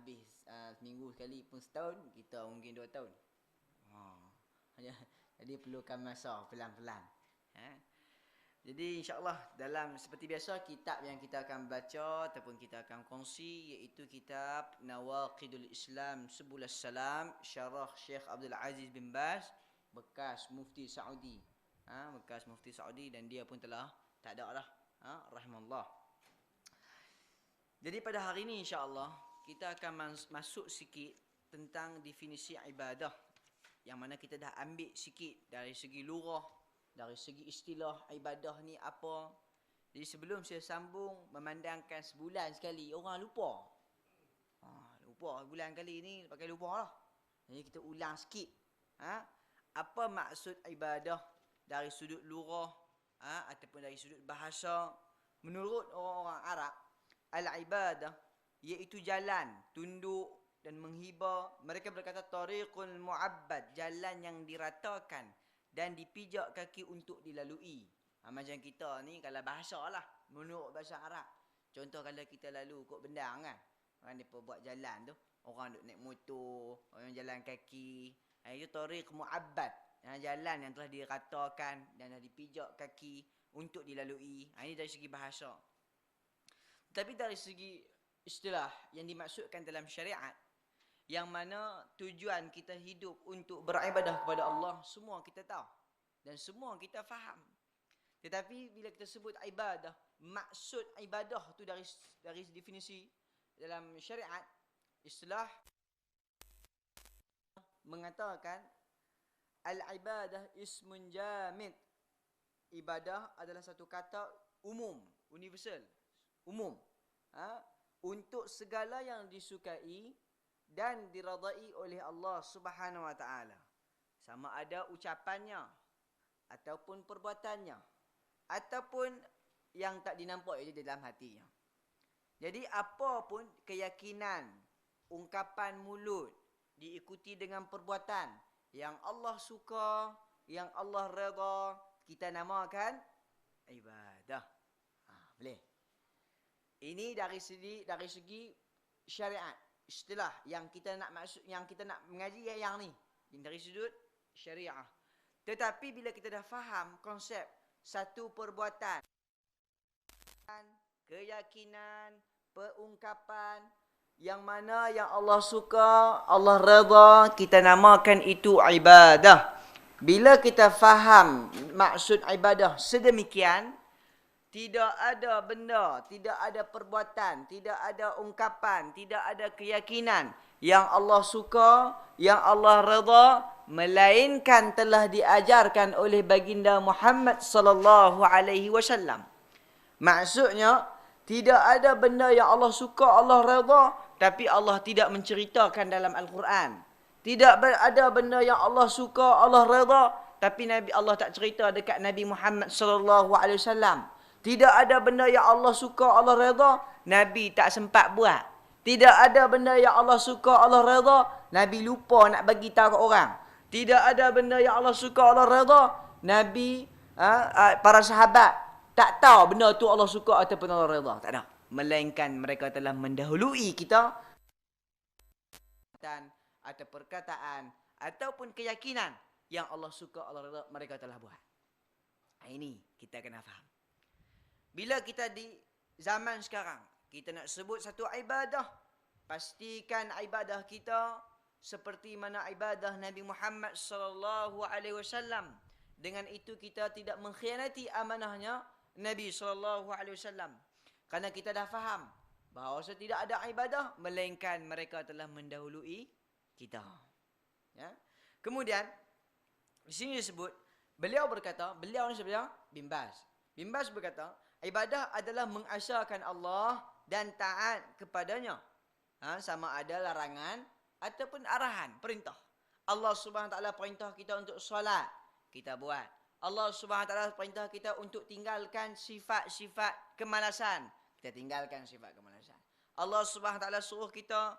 habis seminggu sekali pun setahun, kita mungkin 2 tahun. Jadi perlukan masa pelan-pelan. Jadi insyaAllah dalam seperti biasa kitab yang kita akan baca ataupun kita akan kongsi iaitu kitab Nawaqidul Islam Subul Salam syarah Syekh Abdul Aziz bin Baz, bekas mufti Saudi. Bekas mufti Saudi, dan dia pun telah tak ada dah. Rahimahullah. Jadi pada hari ini insya-Allah kita akan masuk sikit tentang definisi ibadah, yang mana kita dah ambil sikit dari segi lugah, dari segi istilah ibadah ni apa. Jadi sebelum saya sambung, memandangkan sebulan sekali orang lupa. Lupa bulan kali ni pakai lupa lah. Jadi kita ulang sikit. Apa maksud ibadah dari sudut lugah ataupun dari sudut bahasa. Menurut orang-orang Arab, al-ibadah iaitu jalan, tunduk dan menghibah. Mereka berkata tariqul mu'abbad, jalan yang diratakan dan dipijak kaki untuk dilalui. Macam kita ni kalau bahasa lah, menurut bahasa Arab. Contoh kalau kita lalu kot Bendang kan, orang mereka buat jalan tu, orang duk naik motor, orang jalan kaki. Itu tariq mu'abbad, jalan yang telah diratakan dan dipijak kaki untuk dilalui. Ini dari segi bahasa. Tapi dari segi istilah yang dimaksudkan dalam syariat, yang mana tujuan kita hidup untuk beribadah kepada Allah, semua kita tahu dan semua kita faham. Tetapi bila kita sebut ibadah, maksud ibadah tu dari definisi dalam syariat, istilah mengatakan al-ibadah ismun jamid. Ibadah adalah satu kata umum, universal, umum. Untuk segala yang disukai dan diradai oleh Allah Subhanahu wa taala. Sama ada ucapannya ataupun perbuatannya ataupun yang tak dinampak je dalam hatinya. Jadi apa pun keyakinan, ungkapan mulut diikuti dengan perbuatan yang Allah suka, yang Allah redha, kita namakan ibadah. Boleh. Ini dari segi syariat, istilah yang kita nak maksud, yang kita nak mengaji yang ni dari sudut syariah. Tetapi bila kita dah faham konsep satu perbuatan, keyakinan, perungkapan yang mana yang Allah suka, Allah redha, kita namakan itu ibadah. Bila kita faham maksud ibadah sedemikian, tidak ada benda, tidak ada perbuatan, tidak ada ungkapan, tidak ada keyakinan yang Allah suka, yang Allah redha, melainkan telah diajarkan oleh baginda Muhammad sallallahu alaihi wasallam. Maksudnya, tidak ada benda yang Allah suka, Allah redha, tapi Allah tidak menceritakan dalam Al-Quran. Tidak ada benda yang Allah suka, Allah redha, tapi Nabi Allah tak cerita dekat Nabi Muhammad sallallahu alaihi wasallam. Tidak ada benda yang Allah suka, Allah redha, Nabi tak sempat buat. Tidak ada benda yang Allah suka, Allah redha, Nabi lupa nak bagi tahu kat orang. Tidak ada benda yang Allah suka, Allah redha, Nabi, para sahabat tak tahu benda tu Allah suka ataupun Allah redha. Tak ada. Melainkan mereka telah mendahului kita atau perkataan ataupun keyakinan yang Allah suka, Allah redha, mereka telah buat. Ini kita kena faham. Bila kita di zaman sekarang, kita nak sebut satu ibadah, pastikan ibadah kita seperti mana ibadah Nabi Muhammad sallallahu alaihi wasallam. Dengan itu kita tidak mengkhianati amanahnya Nabi sallallahu alaihi wasallam. Kerana kita dah faham bahawa tidak ada ibadah melainkan mereka telah mendahului kita. Ya. Kemudian di sini disebut, beliau ni sebenarnya Bin Baz. Bin Baz berkata, ibadah adalah mengasyarkan Allah dan taat kepadanya. Sama ada larangan ataupun arahan, perintah. Allah Subhanahu Wa Taala perintah kita untuk solat, kita buat. Allah Subhanahu Wa Taala perintah kita untuk tinggalkan sifat-sifat kemalasan, kita tinggalkan sifat kemalasan. Allah Subhanahu Wa Taala suruh kita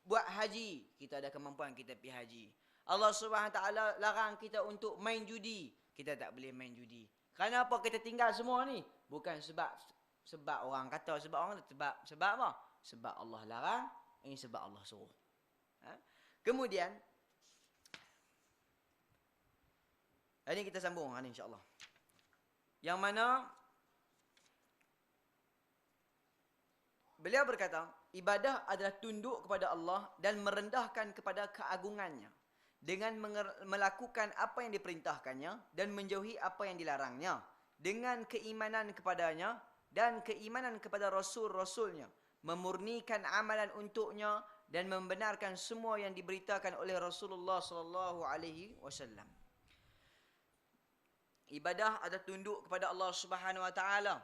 buat haji, kita ada kemampuan kita pergi haji. Allah Subhanahu Wa Taala larang kita untuk main judi, kita tak boleh main judi. Kenapa kita tinggal semua ni? Bukan sebab orang kata, sebab apa? Sebab Allah larang, Ini sebab Allah suruh. Kemudian, ini kita sambung hari insya-Allah. Yang mana beliau berkata, ibadah adalah tunduk kepada Allah dan merendahkan kepada keagungannya dengan melakukan apa yang diperintahkannya dan menjauhi apa yang dilarangnya, dengan keimanan kepadanya dan keimanan kepada rasul-rasulnya, memurnikan amalan untuknya dan membenarkan semua yang diberitakan oleh Rasulullah sallallahu alaihi wasallam. Ibadah adalah tunduk kepada Allah Subhanahu wa taala.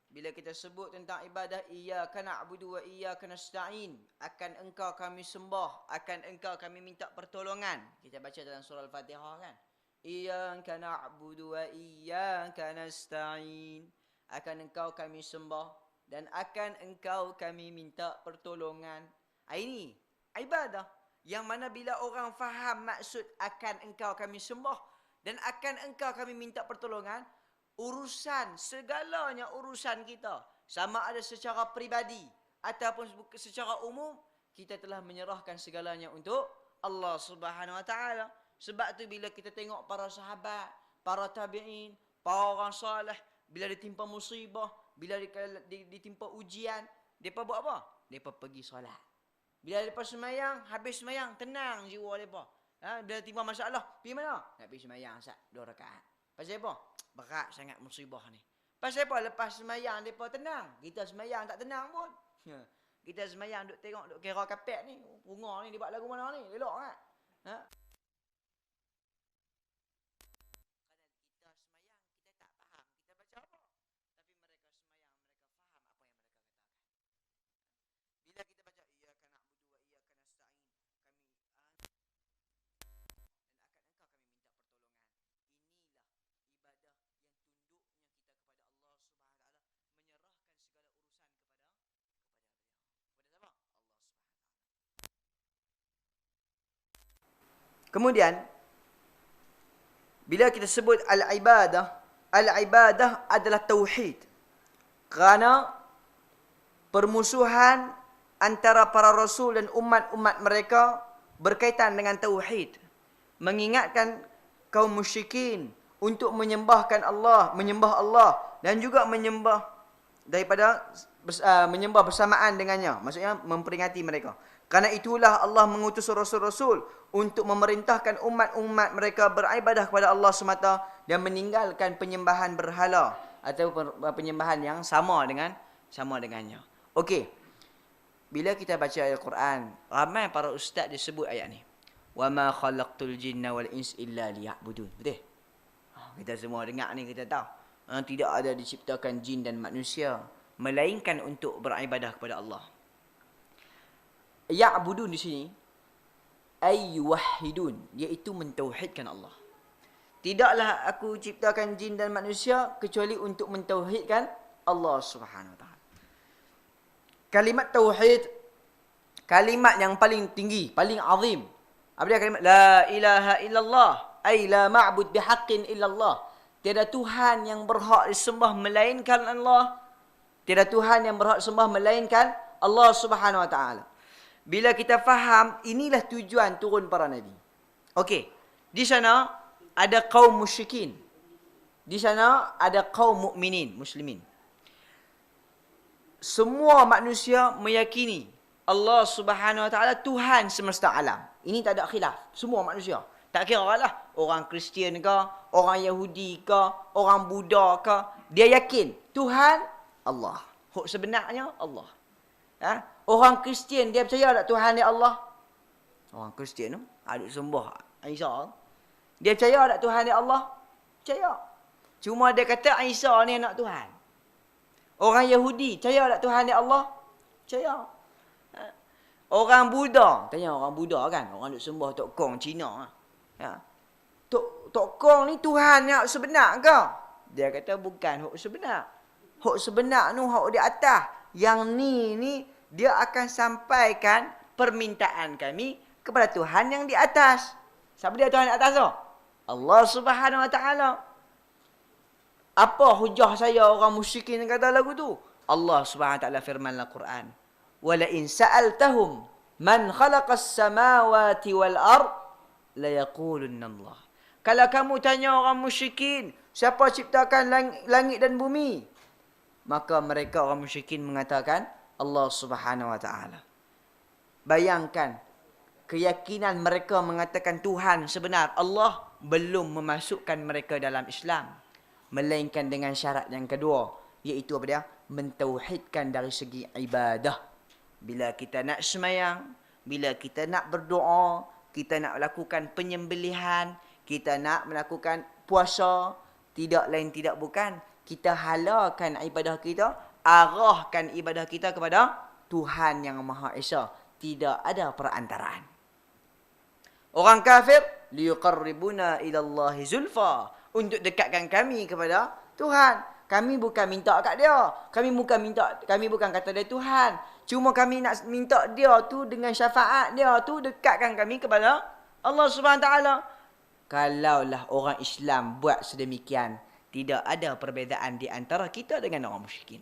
Bila kita sebut tentang ibadah, iyyaka na'budu wa iyyaka nasta'in, akan engkau kami sembah, akan engkau kami minta pertolongan. Kita baca dalam surah Al-Fatihah kan. Iyyaka na'budu wa iyyaka nasta'in, akan engkau kami sembah dan akan engkau kami minta pertolongan. Ini ibadah yang mana bila orang faham maksud akan engkau kami sembah dan akan engkau kami minta pertolongan, urusan, segalanya urusan kita, sama ada secara pribadi ataupun secara umum, kita telah menyerahkan segalanya untuk Allah Subhanahu wa taala. Sebab tu bila kita tengok para sahabat, para tabi'in, para orang salih, bila ditimpa musibah, bila ditimpa ujian, depa buat apa? Depa pergi solat. Bila depa sembahyang, habis sembahyang, tenang jiwa depa. Bila timbul masalah, pergi mana? Nak pergi sembahyang sat 2 rakaat. Pasal apa? Berat sangat musibah ni. Pasal apa? Lepas sembahyang depa tenang. Kita sembahyang tak tenang pun. Kita sembahyang duk tengok, duk kira kapet ni. Bunga ni dia buat lagu mana ni? Elok kan? Ha? Kemudian, bila kita sebut al-ibadah adalah tauhid. Kerana permusuhan antara para rasul dan umat-umat mereka berkaitan dengan tauhid. Mengingatkan kaum musyrikin untuk menyembah Allah dan juga menyembah bersamaan dengannya. Maksudnya memperingati mereka. Karena itulah Allah mengutus rasul-rasul untuk memerintahkan umat-umat mereka beribadah kepada Allah semata dan meninggalkan penyembahan berhala atau penyembahan yang sama dengannya. Okey. Bila kita baca Al-Quran, ramai para ustaz disebut ayat ni. Wa ma khalaqtul jinna wal ins illa liya'budun. Betul? Kita semua dengar ni, kita tahu. Tidak ada diciptakan jin dan manusia melainkan untuk beribadah kepada Allah. Ya'budun di sini ay yuwahhidun, iaitu mentauhidkan Allah. Tidaklah aku ciptakan jin dan manusia kecuali untuk mentauhidkan Allah Subhanahu wa taala. Kalimat tauhid, kalimat yang paling tinggi, paling azim. Apa dia kalimat la ilaha illallah, ay la ma'bud bihaqqin illallah. Tiada Tuhan yang berhak disembah melainkan Allah. Tiada Tuhan yang berhak disembah melainkan Allah Subhanahu wa taala. Bila kita faham, inilah tujuan turun para nabi. Okey. Di sana ada kaum musyrikin. Di sana ada kaum mukminin, muslimin. Semua manusia meyakini Allah Subhanahu wa taala Tuhan semesta alam. Ini tak ada khilaf. Semua manusia. Tak kira lah orang Kristian ke, orang Yahudi ke, orang Buddha ke, dia yakin Tuhan Allah. Sebenarnya Allah. Orang Kristian dia percaya tak Tuhan dia Allah? Orang Kristian tu aduk sembah Isa. Dia percaya tak Tuhan dia Allah? Percaya. Cuma dia kata Isa ni anak Tuhan. Orang Yahudi percaya tak Tuhan dia Allah? Percaya. Orang Buddha, tanya orang Buddha kan, orang duk sembah Tok Kong Cina. Tok Kong ni Tuhan yang sebenar ke? Dia kata bukan hak sebenar. Hak sebenar tu hak di atas. Yang ni dia akan sampaikan permintaan kami kepada Tuhan yang di atas. Siapa dia Tuhan di atas tu? Allah Subhanahu wa taala. Apa hujah saya orang musyrikin kata lagu tu? Allah Subhanahu wa taala firman dalam Quran. Wala in sa'altahum man khalaqas samawati wal ard la yaqulunna Allah. Kalau kamu tanya orang musyrikin, siapa ciptakan langit dan bumi? Maka mereka orang musyrikin mengatakan Allah Subhanahu wa taala. Bayangkan keyakinan mereka mengatakan Tuhan sebenar Allah belum memasukkan mereka dalam Islam, melainkan dengan syarat yang kedua, iaitu apa dia? Mentauhidkan dari segi ibadah. Bila kita nak sembahyang, bila kita nak berdoa, kita nak melakukan penyembelihan, kita nak melakukan puasa, tidak lain tidak bukan kita halalkan ibadah kita, arahkan ibadah kita kepada Tuhan yang Maha Esa. Tidak ada perantaraan. Orang kafir, liyuqarribuna ila Allahi zulfa, untuk dekatkan kami kepada Tuhan. Kami bukan minta kat dia. Kami bukan kata dia Tuhan. Cuma kami nak minta dia tu dengan syafaat dia tu dekatkan kami kepada Allah Subhanahu taala. Kalaulah orang Islam buat sedemikian, tidak ada perbezaan di antara kita dengan orang musyrikin.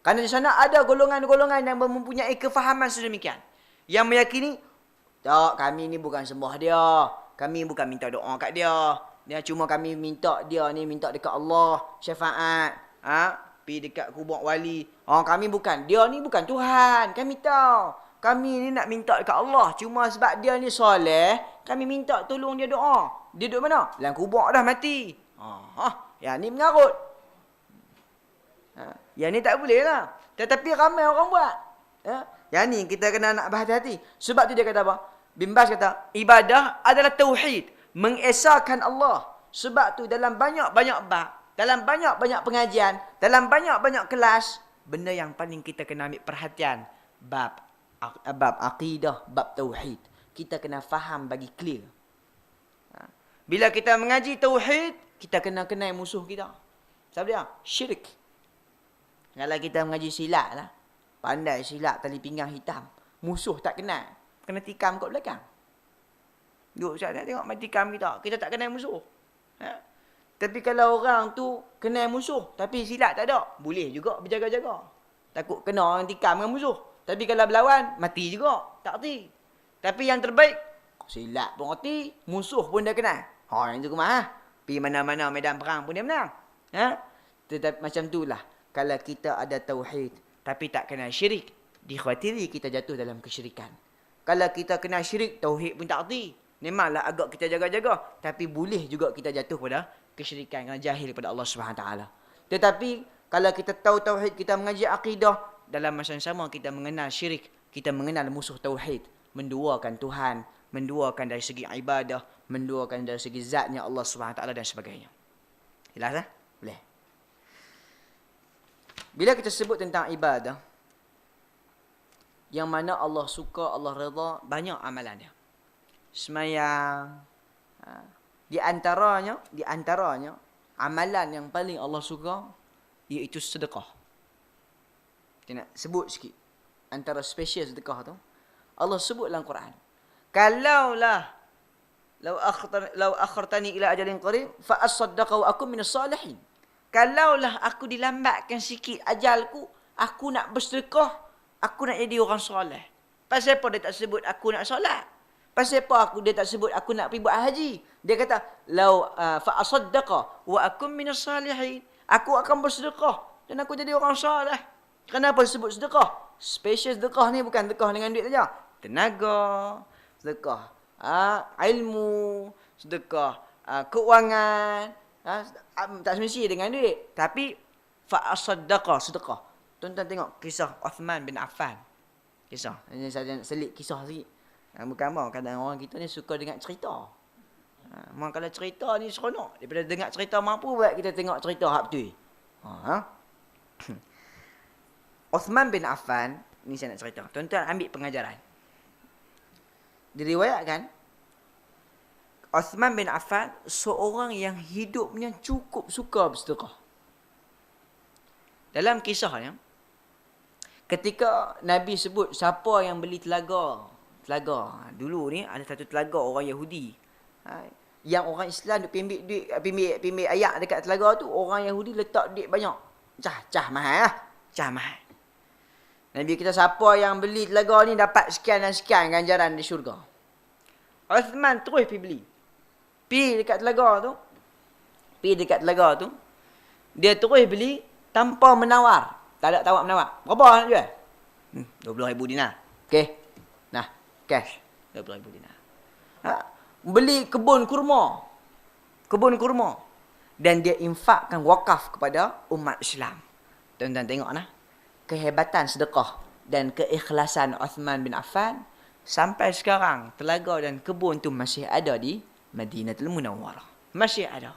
Kerana di sana ada golongan-golongan yang mempunyai kefahaman sedemikian, yang meyakini, tak, kami ni bukan sembah dia, kami bukan minta doa kat dia, cuma kami minta dia ni minta dekat Allah, syafaat, pergi dekat kubur wali. Kami bukan, dia ni bukan Tuhan, kami tahu. Kami ni nak minta dekat Allah, cuma sebab dia ni soleh, kami minta tolong dia doa. Dia duduk mana? Dalam kubur dah mati. Yang ni mengarut. Yang ni tak boleh lah. Tetapi ramai orang buat. Yang ni kita kena nak berhati-hati. Sebab tu dia kata apa? Bin Baz kata, ibadah adalah tauhid, mengesahkan Allah. Sebab tu dalam banyak-banyak bab, dalam banyak-banyak pengajian, dalam banyak-banyak kelas, benda yang paling kita kena ambil perhatian, bab akidah, bab tauhid. Kita kena faham bagi clear. Bila kita mengaji tauhid, kita kena kenal musuh kita. Siapa dia? Syirik. Kalau kita mengaji silat lah, pandai silat tali pinggang hitam, musuh tak kenal, kena tikam kat belakang. Duk saya tengok main tikam kita tak kenal musuh. Tapi kalau orang tu kenal musuh tapi silat tak ada, boleh juga berjaga-jaga. Takut kena orang tikam dengan musuh. Tapi kalau berlawan, mati juga, tak erti. Tapi yang terbaik, silat pun erti, musuh pun dah kenal. Yang tu kemah. Pergi mana-mana medan perang pun dia menang. Tetapi macam itulah. Kalau kita ada tauhid, tapi tak kenal syirik, dikhawatiri kita jatuh dalam kesyirikan. Kalau kita kenal syirik, tauhid pun tak erti. Memanglah agak kita jaga-jaga, tapi boleh juga kita jatuh pada kesyirikan kerana jahil pada Allah Subhanahu taala. Tetapi kalau kita tahu tauhid, kita mengaji akidah, dalam masa yang sama kita mengenal syirik, kita mengenal musuh tauhid, menduakan Tuhan, menduakan dari segi ibadah, menduakan dari segi zatnya Allah Subhanahu taala dan sebagainya. Jelas tak? Boleh. Bila kita sebut tentang ibadah, yang mana Allah suka, Allah redha, banyak amalan dia. Semayang, di antaranya amalan yang paling Allah suka iaitu sedekah. Kita nak sebut sikit antara spesial sedekah tu. Allah sebut dalam Quran, kalaulah law akhartani ila ajalin qarib fa asaddaqa wa akum minas salihin. Kalaulah aku dilambatkan sikit ajalku, aku nak bersedekah, aku nak jadi orang soleh. Pasal apa dia tak sebut aku nak solat? Pasal apa dia tak sebut aku nak pergi buat haji? Dia kata, "Lau fa asaddaqa wa akum minas salihin." Aku akan bersedekah dan aku jadi orang soleh. Kenapa sebut sedekah? Spesial sedekah ni bukan sedekah dengan duit saja. Tenaga, sedekah ilmu, sedekah keuangan, tak semestinya dengan duit. Tapi fa asaddaqa, sedekah. Tuan-tuan tengok kisah Uthman bin Affan. Kisah. Ini saya selit kisah sikit. Bukan apa, kadang orang kita ni suka dengar cerita. Memang kalau cerita ni seronok. Daripada dengar cerita mampu buat kita tengok cerita hak betul. Uthman bin Affan, ni saya nak cerita. Tuan-tuan ambil pengajaran. Diriwayatkan, Uthman bin Affan seorang yang hidupnya cukup suka bersedekah. Dalam kisahnya, ketika Nabi sebut siapa yang beli telaga. Dulu ni ada satu telaga orang Yahudi. Yang orang Islam duk pimbik ayak dekat telaga tu, orang Yahudi letak duit banyak. Cah mahal lah. Cah mahal. Nabi kita siapa yang beli telaga ni dapat sekian dan sekian ganjaran di syurga. Uthman terus pergi beli. Pergi dekat telaga tu. Dia terus beli tanpa menawar. Tak ada tawar menawar. Berapa nak jual? 20,000 dinar. Okey. Nah, cash. 20,000 dinar. Beli kebun kurma. Dan dia infakkan wakaf kepada umat Islam. Tuan-tuan tengok nah. Kehebatan sedekah dan keikhlasan Uthman bin Affan sampai sekarang telaga dan kebun tu masih ada di Madinatul Munawwarah. Masih ada.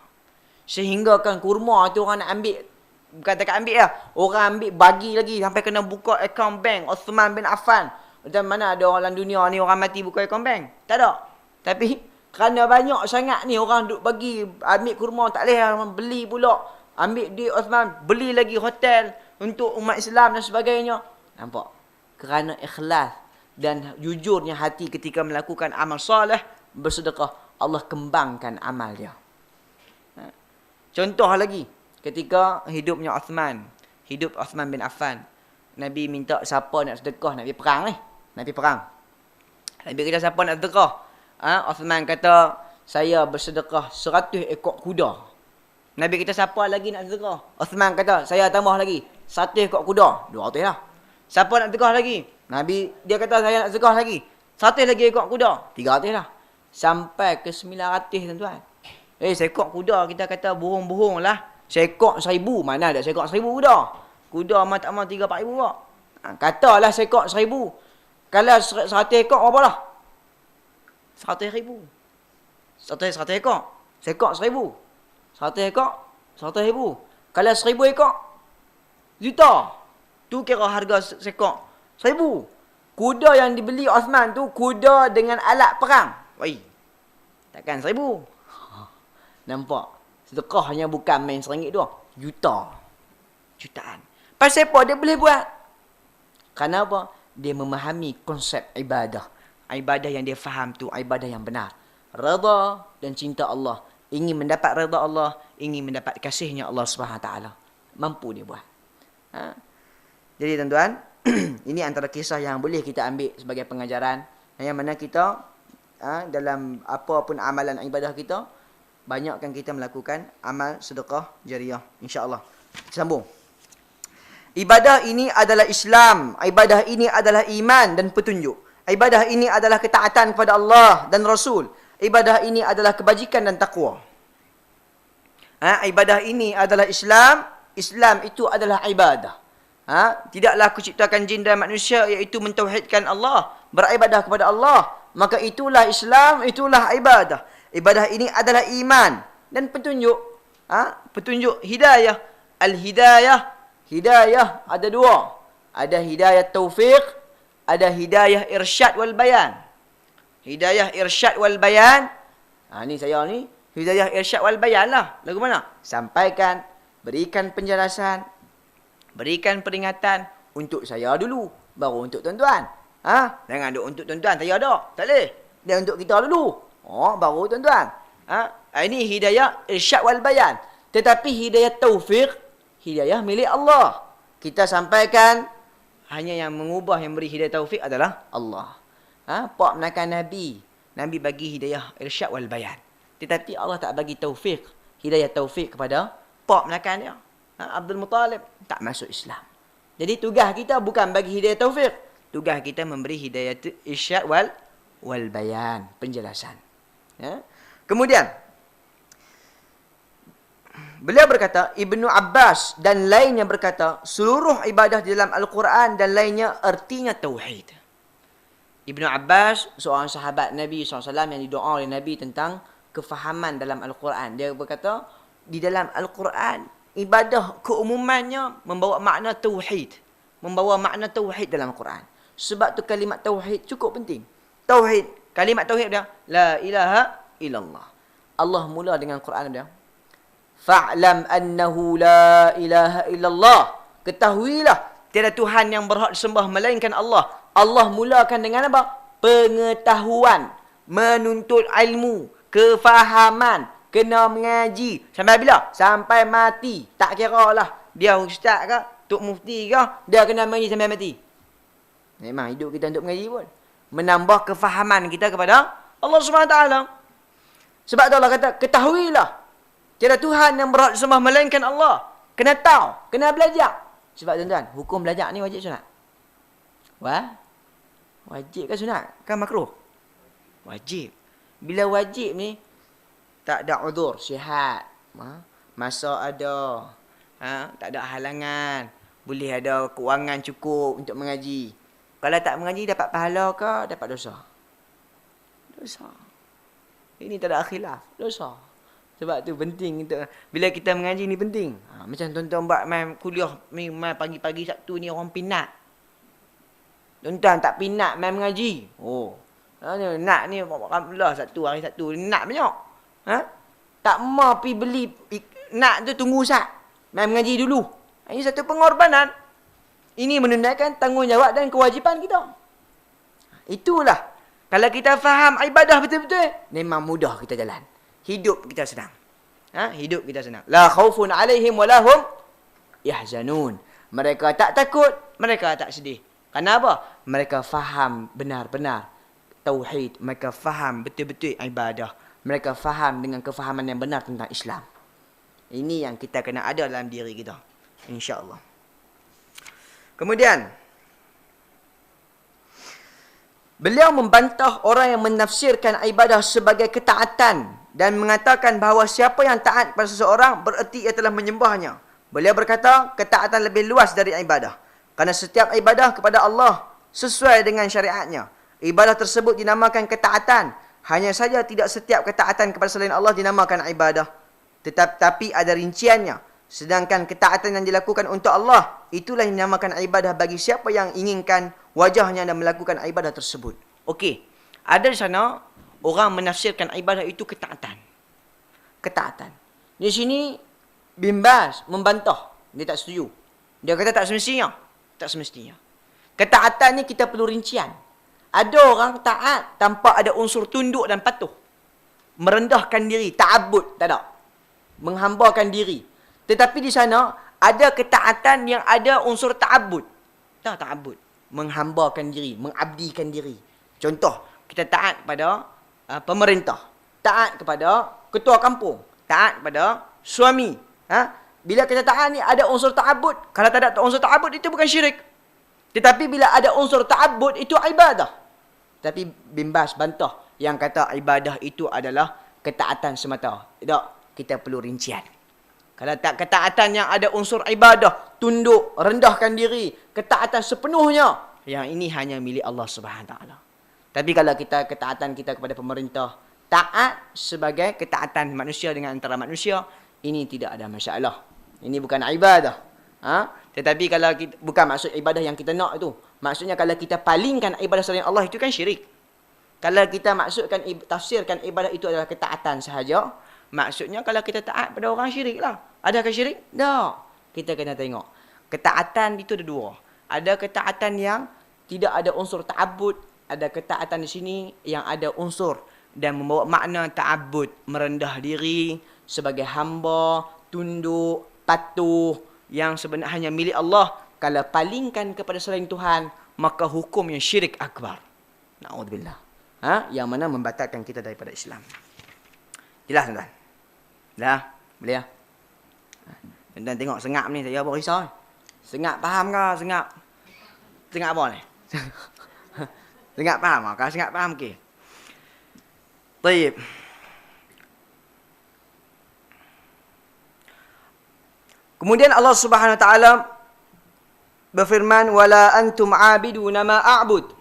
Sehingga kan kurma tu orang nak ambil, bukan tak ambil lah, orang ambil bagi lagi sampai kena buka akaun bank Uthman bin Affan. Macam mana ada orang dalam dunia ni orang mati buka akaun bank? Tak ada. Tapi kerana banyak sangat ni orang duk bagi, ambil kurma tak boleh beli pula. Ambil di Uthman, beli lagi hotel untuk umat Islam dan sebagainya. Nampak? Kerana ikhlas dan jujurnya hati ketika melakukan amal soleh, bersedekah, Allah kembangkan amal dia. Contoh lagi, ketika hidup Uthman bin Affan, Nabi minta siapa nak sedekah, nak pergi perang ni. Nabi kata siapa nak sedekah? Uthman kata, saya bersedekah 100 ekor kuda. Nabi kata siapa lagi nak sedekah? Uthman kata, saya tambah lagi 100 ekor kuda. 200 lah. Siapa nak sedekah lagi? Nabi dia kata saya nak sedekah lagi 100 lagi ekor kuda. 300 lah. Sampai ke 900 tuan-tuan. Seekor kuda kita kata bohong-bohong lah. Seekor 1,000. Mana ada seekor 1,000 kuda? Kuda mah tak mah 3-4 ribu kok. Katalah seekor 1,000. Kalau 100 ekor berapa lah? 100,000. 100 ekor. Seekor 1,000. 100 ekor, 100,000. Kalau 1,000 ekor, juta. Tu kira harga seekor 1,000. Kuda yang dibeli Uthman tu, kuda dengan alat perang. Takkan 1,000. Nampak? Sedekahnya bukan main RM1 tu. Jutaan. Pasal apa dia boleh buat? Kerana apa? Dia memahami konsep ibadah. Ibadah yang dia faham tu, ibadah yang benar. Redha dan cinta Allah. Ingin mendapat redha Allah, ingin mendapat kasihnya Allah SWT. Mampu dia buat. Jadi tuan-tuan, ini antara kisah yang boleh kita ambil sebagai pengajaran. Yang mana kita, dalam apa pun amalan ibadah kita, banyakkan kita melakukan amal sedekah jariah. InsyaAllah. Sambung. Ibadah ini adalah Islam. Ibadah ini adalah iman dan petunjuk. Ibadah ini adalah ketaatan kepada Allah dan Rasul. Ibadah ini adalah kebajikan dan taqwa. Ibadah ini adalah Islam. Islam itu adalah ibadah. Tidaklah aku ciptakan jin dan manusia iaitu mentauhidkan Allah, beribadah kepada Allah. Maka itulah Islam, itulah ibadah. Ibadah ini adalah iman dan petunjuk. Petunjuk hidayah. Hidayah ada dua. Ada hidayah taufiq, ada hidayah irsyad wal bayan. Hidayah irsyad wal bayan. Ni saya ni hidayah irsyad wal bayan lah. Lagu mana? Sampaikan, berikan penjelasan, berikan peringatan untuk saya dulu, baru untuk tuan-tuan. Jangan duk untuk tuan-tuan, saya ada. Tak boleh. Dia untuk kita dulu. Baru tuan-tuan. Ini hidayah irsyad wal bayan. Tetapi hidayah taufiq, hidayah milik Allah. Kita sampaikan, hanya yang mengubah, yang beri hidayah taufiq adalah Allah. Pak menakan Nabi. Nabi bagi hidayah irsyad wal bayan. Tetapi Allah tak bagi taufiq, hidayah taufiq kepada pak menakan dia. Abdul Muttalib tak masuk Islam. Jadi tugas kita bukan bagi hidayah taufiq. Tugas kita memberi hidayah irsyad wal bayan, penjelasan. Kemudian beliau berkata, Ibnu Abbas dan lainnya berkata, seluruh ibadah di dalam Al-Quran dan lainnya artinya tauhid. Ibnu Abbas, seorang sahabat Nabi SAW yang didoa oleh Nabi tentang kefahaman dalam Al-Quran. Dia berkata, di dalam Al-Quran, ibadah keumumannya membawa makna tauhid. Membawa makna tauhid dalam Al-Quran. Sebab tu kalimat tauhid cukup penting. Tauhid, kalimat tauhid dia, la ilaha illallah. Allah mula dengan Quran dia. Fa'lam annahu la ilaha illallah. Ketahuilah, tiada Tuhan yang berhak disembah melainkan Allah. Allah mulakan dengan apa? Pengetahuan, menuntut ilmu, kefahaman, kena mengaji. Sampai bila? Sampai mati. Tak kira lah dia ustaz ke, tok mufti ke, dia kena mengaji sampai mati. Memang hidup kita untuk mengaji pun. Menambah kefahaman kita kepada Allah SWT. Sebab tu Allah kata, ketahuilah. Tiada Tuhan yang berhak disembah melainkan Allah. Kena tahu. Kena belajar. Sebab tuan-tuan, hukum belajar ni wajib sunat? Wajib ke sunat? Kan makruh? Wajib. Bila wajib ni, tak ada uzur, sihat. Masa ada. Tak ada halangan. Boleh ada kewangan cukup untuk mengaji. Kalau tak mengaji, dapat pahala ke? Dapat dosa. Dosa. Ini tak ada khilaf. Dosa. Sebab tu penting. Bila kita mengaji ni penting. Macam tuan-tuan buat main kuliah. Main pagi-pagi Sabtu ni orang pinat. Tuan-tuan tak pinat main mengaji. Nak ni Alhamdulillah hari Sabtu. Nak banyak. Tak mau pergi beli. Nak tu tunggu Ustaz. Main mengaji dulu. Ini satu pengorbanan. Ini menunjukkan tanggungjawab dan kewajipan kita. Itulah. Kalau kita faham ibadah betul-betul, memang mudah kita jalan. Hidup kita senang. Hidup kita senang. La khaufun alaihim wa lahum yahzanun. Mereka tak takut, mereka tak sedih. Kenapa? Mereka faham benar-benar tauhid. Mereka faham betul-betul ibadah. Mereka faham dengan kefahaman yang benar tentang Islam. Ini yang kita kena ada dalam diri kita. InsyaAllah. Kemudian, beliau membantah orang yang menafsirkan ibadah sebagai ketaatan dan mengatakan bahawa siapa yang taat kepada seseorang bererti ia telah menyembahnya. Beliau berkata, ketaatan lebih luas dari ibadah. Kerana setiap ibadah kepada Allah sesuai dengan syariatnya. Ibadah tersebut dinamakan ketaatan. Hanya saja tidak setiap ketaatan kepada selain Allah dinamakan ibadah. Tetapi ada rinciannya. Sedangkan ketaatan yang dilakukan untuk Allah, itulah yang dinamakan ibadah bagi siapa yang inginkan wajahnya dan melakukan ibadah tersebut. Okey. Ada di sana orang menafsirkan ibadah itu ketaatan. Ketaatan. Di sini Bin Baz membantah. Dia tak setuju. Dia kata tak semestinya. Tak semestinya. Ketaatan ni kita perlu rincian. Ada orang taat tanpa ada unsur tunduk dan patuh. Merendahkan diri, ta'abbud, tak ada. Menghambakan diri. Tetapi di sana ada ketaatan yang ada unsur ta'abbud. Tak ta'abbud. Menghambakan diri, mengabdikan diri. Contoh, kita taat kepada pemerintah. Taat kepada ketua kampung. Taat kepada suami. Bila kita taat ni ada unsur ta'abbud. Kalau tak ada unsur ta'abbud itu bukan syirik. Tetapi bila ada unsur ta'abbud itu ibadah. Tapi Bin Baz bantah yang kata ibadah itu adalah ketaatan semata. Tak, kita perlu rincian. Kalau tak ketaatan yang ada unsur ibadah, tunduk, rendahkan diri, ketaatan sepenuhnya, yang ini hanya milik Allah SWT. Tapi kalau kita ketaatan kita kepada pemerintah, taat sebagai ketaatan manusia dengan antara manusia, ini tidak ada masalah. Ini bukan ibadah. Tetapi kalau kita, bukan maksud ibadah yang kita nak itu. Maksudnya kalau kita palingkan ibadah selain Allah, itu kan syirik. Kalau kita maksudkan, tafsirkan ibadah itu adalah ketaatan sahaja, maksudnya kalau kita taat pada orang syirik lah. Adakah syirik? Tak. Kita kena tengok. Ketaatan itu ada dua. Ada ketaatan yang tidak ada unsur ta'abbud. Ada ketaatan di sini yang ada unsur dan membawa makna ta'abbud. Merendah diri sebagai hamba, tunduk, patuh yang sebenarnya milik Allah. Kalau palingkan kepada selain Tuhan, maka hukumnya syirik akbar. Na'udzubillah. Yang mana membatalkan kita daripada Islam. Jelas tuan-tuan? Dah? Boleh ya? Tuan-tuan tengok sengap ni, saya apa risau? Sengap faham ke? Sengap apa ni? Sengap faham ke? Kalau sengap faham, okey. Baik. Kemudian Allah Subhanahu Wa Taala berfirman, "Wala antum 'abiduna ma a'bud."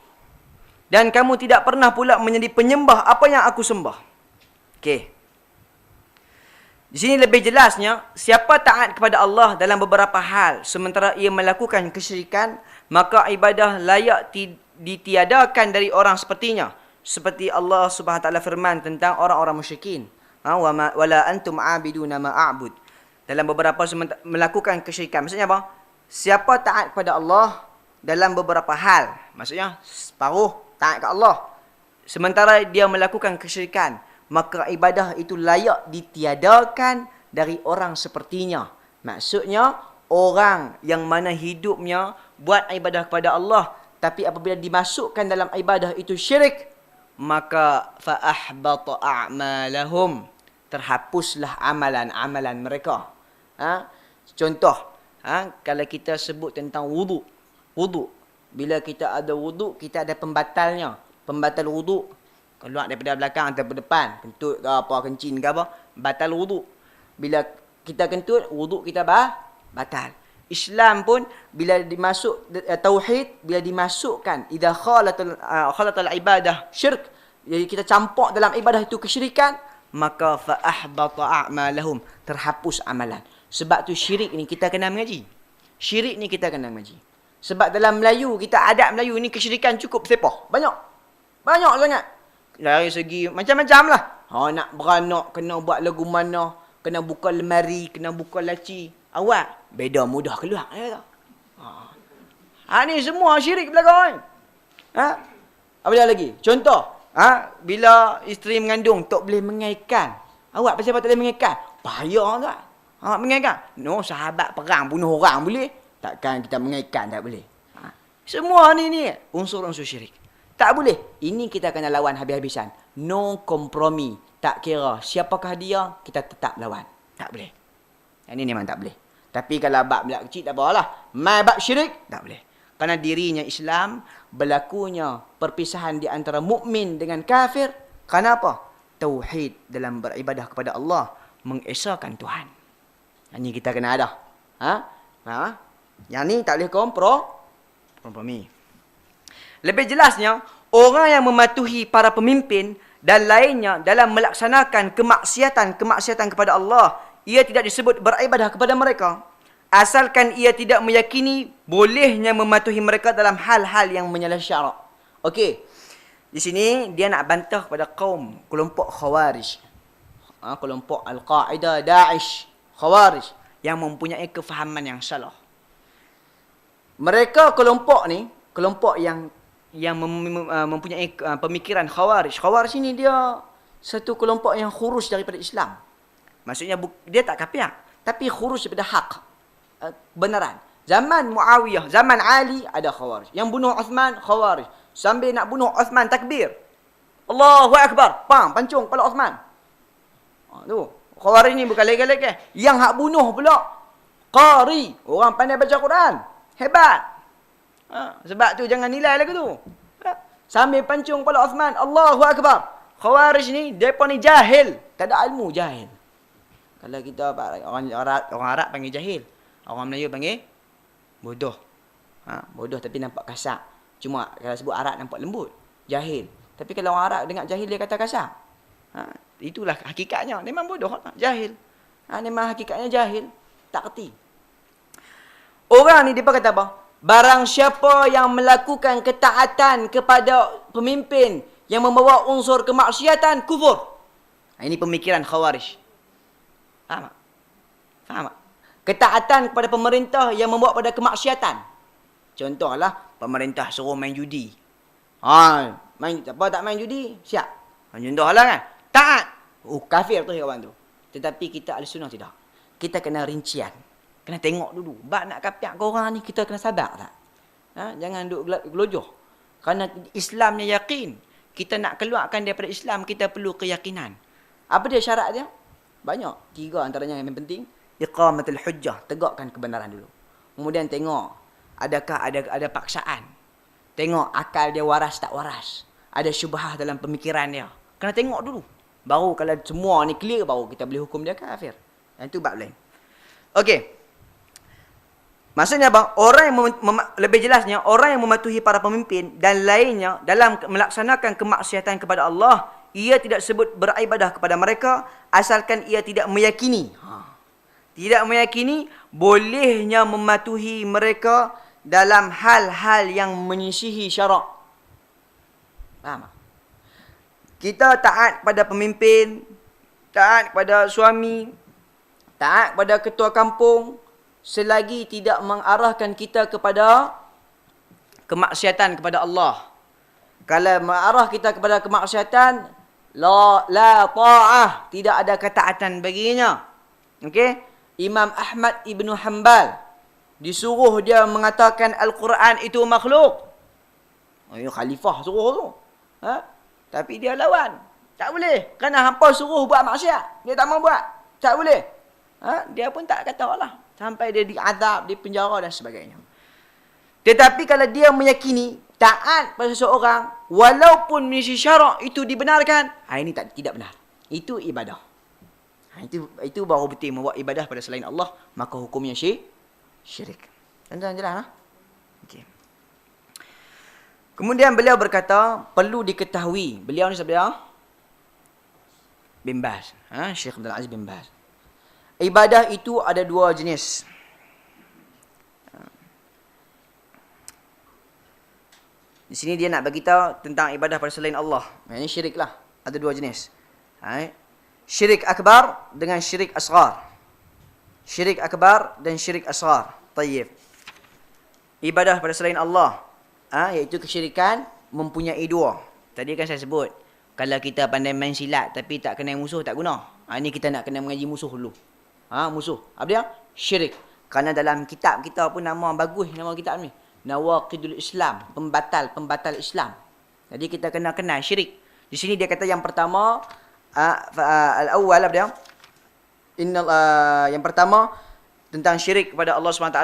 Dan kamu tidak pernah pula menjadi penyembah apa yang aku sembah. Okey. Di sini lebih jelasnya, siapa taat kepada Allah dalam beberapa hal sementara ia melakukan kesyirikan, maka ibadah layak ditiadakan dari orang sepertinya. Seperti Allah Subhanahu Wa Taala firman tentang orang-orang musyrikin. Wala antum 'abiduna ma a'bud. Dalam beberapa melakukan kesyirikan. Maksudnya apa? Siapa taat kepada Allah dalam beberapa hal. Maksudnya separuh taat kepada Allah. Sementara dia melakukan kesyirikan, maka ibadah itu layak ditiadakan dari orang sepertinya. Maksudnya, orang yang mana hidupnya buat ibadah kepada Allah tapi apabila dimasukkan dalam ibadah itu syirik, maka fa ahbata a'malahum, terhapuslah amalan-amalan mereka. Contoh, kalau kita sebut tentang wudu. Bila kita ada wudu, kita ada pembatalnya. Pembatal wudu, keluar daripada belakang atau depan, kentut ke apa, kencing ke apa, batal wudu. Bila kita kentut, wudu kita batal. Islam pun bila dimasuk tauhid, bila dimasukkan idza khalatal ibadah syirk, jadi kita campur dalam ibadah itu kesyirikan, maka fa ahbata a'malahum, terhapus amalan. Sebab tu syirik ni kita kena mengaji. Syirik ni kita kena mengaji. Sebab dalam Melayu, kita adat Melayu ni kesyirikan cukup sepah. Banyak sangat. Dari segi macam-macam lah. Nak beranak, kena buat lagu mana, kena buka lemari, kena buka laci. Awak, beda mudah keluar. Ni semua syirik belakang. Apa lagi? Contoh, bila isteri mengandung, tak boleh mengaikan. Awak pasal apa tak boleh mengaikan? Payah tak? Mengaikan? No, sahabat perang, bunuh orang boleh. Takkan kita mengaikan, tak boleh. Semua ni unsur-unsur syirik. Tak boleh. Ini kita kena lawan habis-habisan. No kompromi. Tak kira siapakah dia, kita tetap lawan. Tak boleh. Yang ini memang tak boleh. Tapi kalau bab kecil tak apalah. Bab syirik, tak boleh. Kerana dirinya Islam, berlakunya perpisahan di antara mukmin dengan kafir. Kerana apa? Tauhid dalam beribadah kepada Allah, mengesahkan Tuhan. Yang ini kita kena ada. Yang ni tak boleh kompromi. Lebih jelasnya, orang yang mematuhi para pemimpin dan lainnya dalam melaksanakan kemaksiatan kepada Allah, ia tidak disebut beribadah kepada mereka, asalkan ia tidak meyakini bolehnya mematuhi mereka dalam hal-hal yang menyalahi syarak. Okey. Di sini dia nak bantah kepada kelompok Khawarij. Kelompok Al-Qaeda, Daesh, Khawarij yang mempunyai kefahaman yang salah. Mereka kelompok ni, kelompok yang mempunyai pemikiran Khawarij. Khawarij ini dia satu kelompok yang khurus daripada Islam. Maksudnya dia tak kafir, tapi khurus daripada hak, benaran. Zaman Muawiyah, zaman Ali ada Khawarij. Yang bunuh Uthman, Khawarij. Sambil nak bunuh Uthman, takbir, Allahu Akbar, pancung kepala Uthman. Tu, Khawarij ni bukan lagi-lagi. Yang hak bunuh pula qari, orang pandai baca Quran. Hebat. Sebab tu jangan nilai lagu tu. Sambil pancung kepala Uthman, Allahu Akbar. Khawarij ni, mereka ni jahil. Tak ada ilmu, jahil. Kalau kita orang Arab panggil jahil. Orang Melayu panggil bodoh. Bodoh tapi nampak kasar. Cuma kalau sebut Arab nampak lembut. Jahil. Tapi kalau orang Arab dengar jahil dia kata kasar. Itulah hakikatnya. Memang bodoh. Jahil. Memang hakikatnya jahil. Tak kerti. Orang ni dia kata apa? Barang siapa yang melakukan ketaatan kepada pemimpin yang membawa unsur kemaksiatan, kufur. Ini pemikiran Khawarij. Faham tak? Ketaatan kepada pemerintah yang membawa pada kemaksiatan. Contohlah, pemerintah suruh main judi. Tak main judi? Siap. Contohlah kan. Taat. Kafir tu kawan tu. Tetapi kita Ahlussunnah tidak. Kita kena rincian. Kena tengok dulu. Bak nak kafir ke orang ni, kita kena sabar tak? Jangan duk gelojoh. Kerana Islamnya yakin. Kita nak keluarkan daripada Islam, kita perlu keyakinan. Apa dia syarat dia? Banyak. 3 antaranya yang penting. Iqamatul hujjah. Tegakkan kebenaran dulu. Kemudian tengok. Adakah ada paksaan. Tengok akal dia waras tak waras. Ada syubhah dalam pemikiran dia. Kena tengok dulu. Baru kalau semua ni clear, baru kita boleh hukum dia kafir. Yang tu bab lain. Okey. Maksudnya bang, orang yang lebih jelasnya, orang yang mematuhi para pemimpin dan lainnya dalam melaksanakan kemaksiatan kepada Allah, ia tidak sebut beribadah kepada mereka asalkan ia tidak meyakini. Tidak meyakini bolehnya mematuhi mereka dalam hal-hal yang menyisihi syarak. Faham tak? Kita taat pada pemimpin, taat kepada suami, taat kepada ketua kampung, selagi tidak mengarahkan kita kepada kemaksiatan kepada Allah. Kalau mengarah kita kepada kemaksiatan, la ta'ah, tidak ada ketaatan baginya. Okey? Imam Ahmad ibnu Hanbal disuruh dia mengatakan Al-Quran itu makhluk. Oh, ya khalifah suruh tu. Ha? Tapi dia lawan. Tak boleh. Kerana hampa suruh buat maksiat. Dia tak mau buat. Tak boleh. Ha? Dia pun tak kata lah. Sampai dia diadab, di penjara dan sebagainya. Tetapi kalau dia meyakini taat pada seseorang, walaupun misi syarak itu dibenarkan, ini tidak benar. Itu ibadah. Itu baru betul membuat ibadah pada selain Allah, maka hukumnya syirik. Tuan-tuan jelas lah? Okey. Kemudian beliau berkata, perlu diketahui. Beliau ni siapa? Bin Baz. Syekh Abdul Aziz bin Baz. Ibadah itu ada dua jenis. Di sini dia nak bagi tahu tentang ibadah pada selain Allah. Ini syirik lah. Ada dua jenis. Syirik akbar dengan syirik asghar. Syirik akbar dan syirik asghar. Tayyib. Ibadah pada selain Allah, iaitu kesyirikan mempunyai dua. Tadi kan saya sebut, kalau kita pandai main silat tapi tak kenal musuh tak guna. Ini kita nak kena mengaji musuh dulu. Musuh. Apa dia? Syirik. Kerana dalam kitab kita pun nama bagus nama kitab ni. Nawaqidul Islam, pembatal Islam. Jadi kita kena kenal syirik. Di sini dia kata yang pertama, al-awwal apa dia? Yang pertama tentang syirik kepada Allah SWT,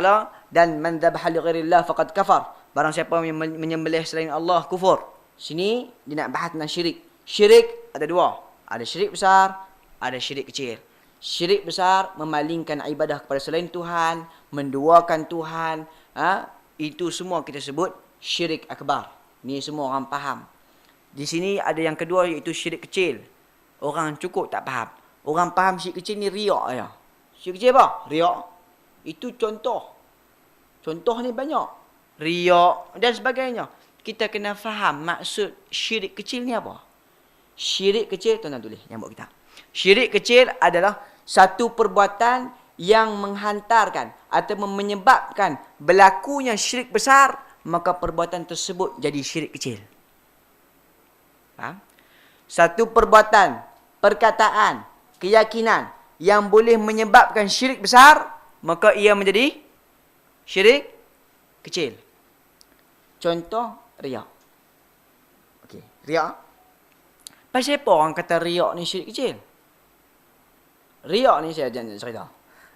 dan man dzabaha li ghairillah faqad kafar. Barang siapa yang menyembelih selain Allah kufur. Sini dia nak bahas tentang syirik. Syirik ada dua. Ada syirik besar, ada syirik kecil. Syirik besar memalingkan ibadah kepada selain Tuhan, menduakan Tuhan, itu semua kita sebut syirik akbar. Ni semua orang faham. Di sini ada yang kedua, iaitu syirik kecil. Orang cukup tak faham. Orang faham syirik kecil ni riak ya. Syirik kecil apa? Riak. Itu contoh. Contoh ni banyak. Riak dan sebagainya. Kita kena faham maksud syirik kecil ni apa. Syirik kecil, tuan-tuan tulis yang buat kita. Syirik kecil adalah satu perbuatan yang menghantarkan atau menyebabkan berlakunya syirik besar, maka perbuatan tersebut jadi syirik kecil. Faham? Satu perbuatan, perkataan, keyakinan yang boleh menyebabkan syirik besar, maka ia menjadi syirik kecil. Contoh, riak. Okey, riak. Pasal apa orang kata riak ni syirik kecil? Riak ni saya jangan cerita.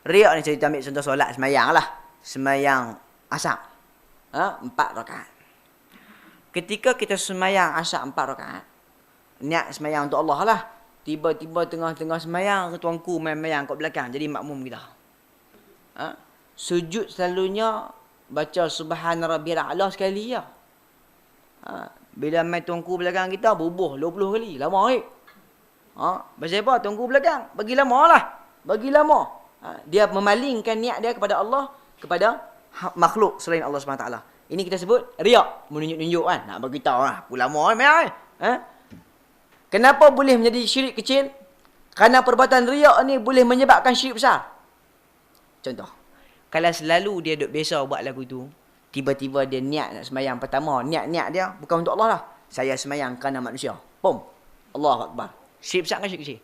Riak ni cerita ambil contoh solat semayang lah. Semayang asar. 4 rakaat. Ketika kita semayang asar 4 rakaat, niat semayang untuk Allah lah. Tiba-tiba tengah-tengah semayang, tuanku main-main kat belakang. Jadi makmum kita. Sujud selalunya baca Subhana Rabbiyal A'la sekali ya. Bila main tuanku belakang kita, bubuh 20 kali. Lama ni. Pasal apa? Tuanku belakang. Bagi lama lah. Bagi lama. Dia memalingkan niat dia kepada Allah, kepada makhluk selain Allah SWT. Ini kita sebut riak. Menunjuk-nunjuk kan. Nak bagi tahu lah. Aku lama ni. Kenapa boleh menjadi syirik kecil? Kerana perbuatan riak ni boleh menyebabkan syirik besar. Contoh. Kalau selalu dia duduk biasa buat lagu tu, tiba-tiba dia niat nak semayang pertama. Niat dia bukan untuk Allah lah. Saya semayang kerana manusia. Pom. Allahu Akbar. Syirik besar ke syirik kecil?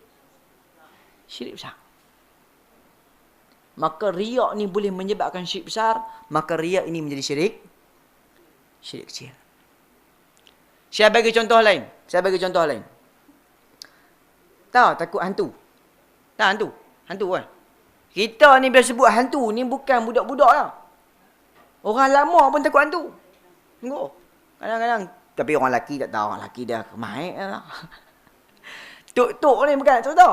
Syirik besar. Maka riak ni boleh menyebabkan syirik besar, maka riak ini menjadi syirik kecil. Saya bagi contoh lain. Tahu takut hantu? Tahu hantu? Hantu kan? Kita ni bila sebut hantu ni bukan budak-budak lah. Orang lama pun takut hantu. Tengok. Kadang-kadang. Tapi orang lelaki tak tahu. Orang lelaki dah kemaik lah. Tok-tok ni bukan cerita.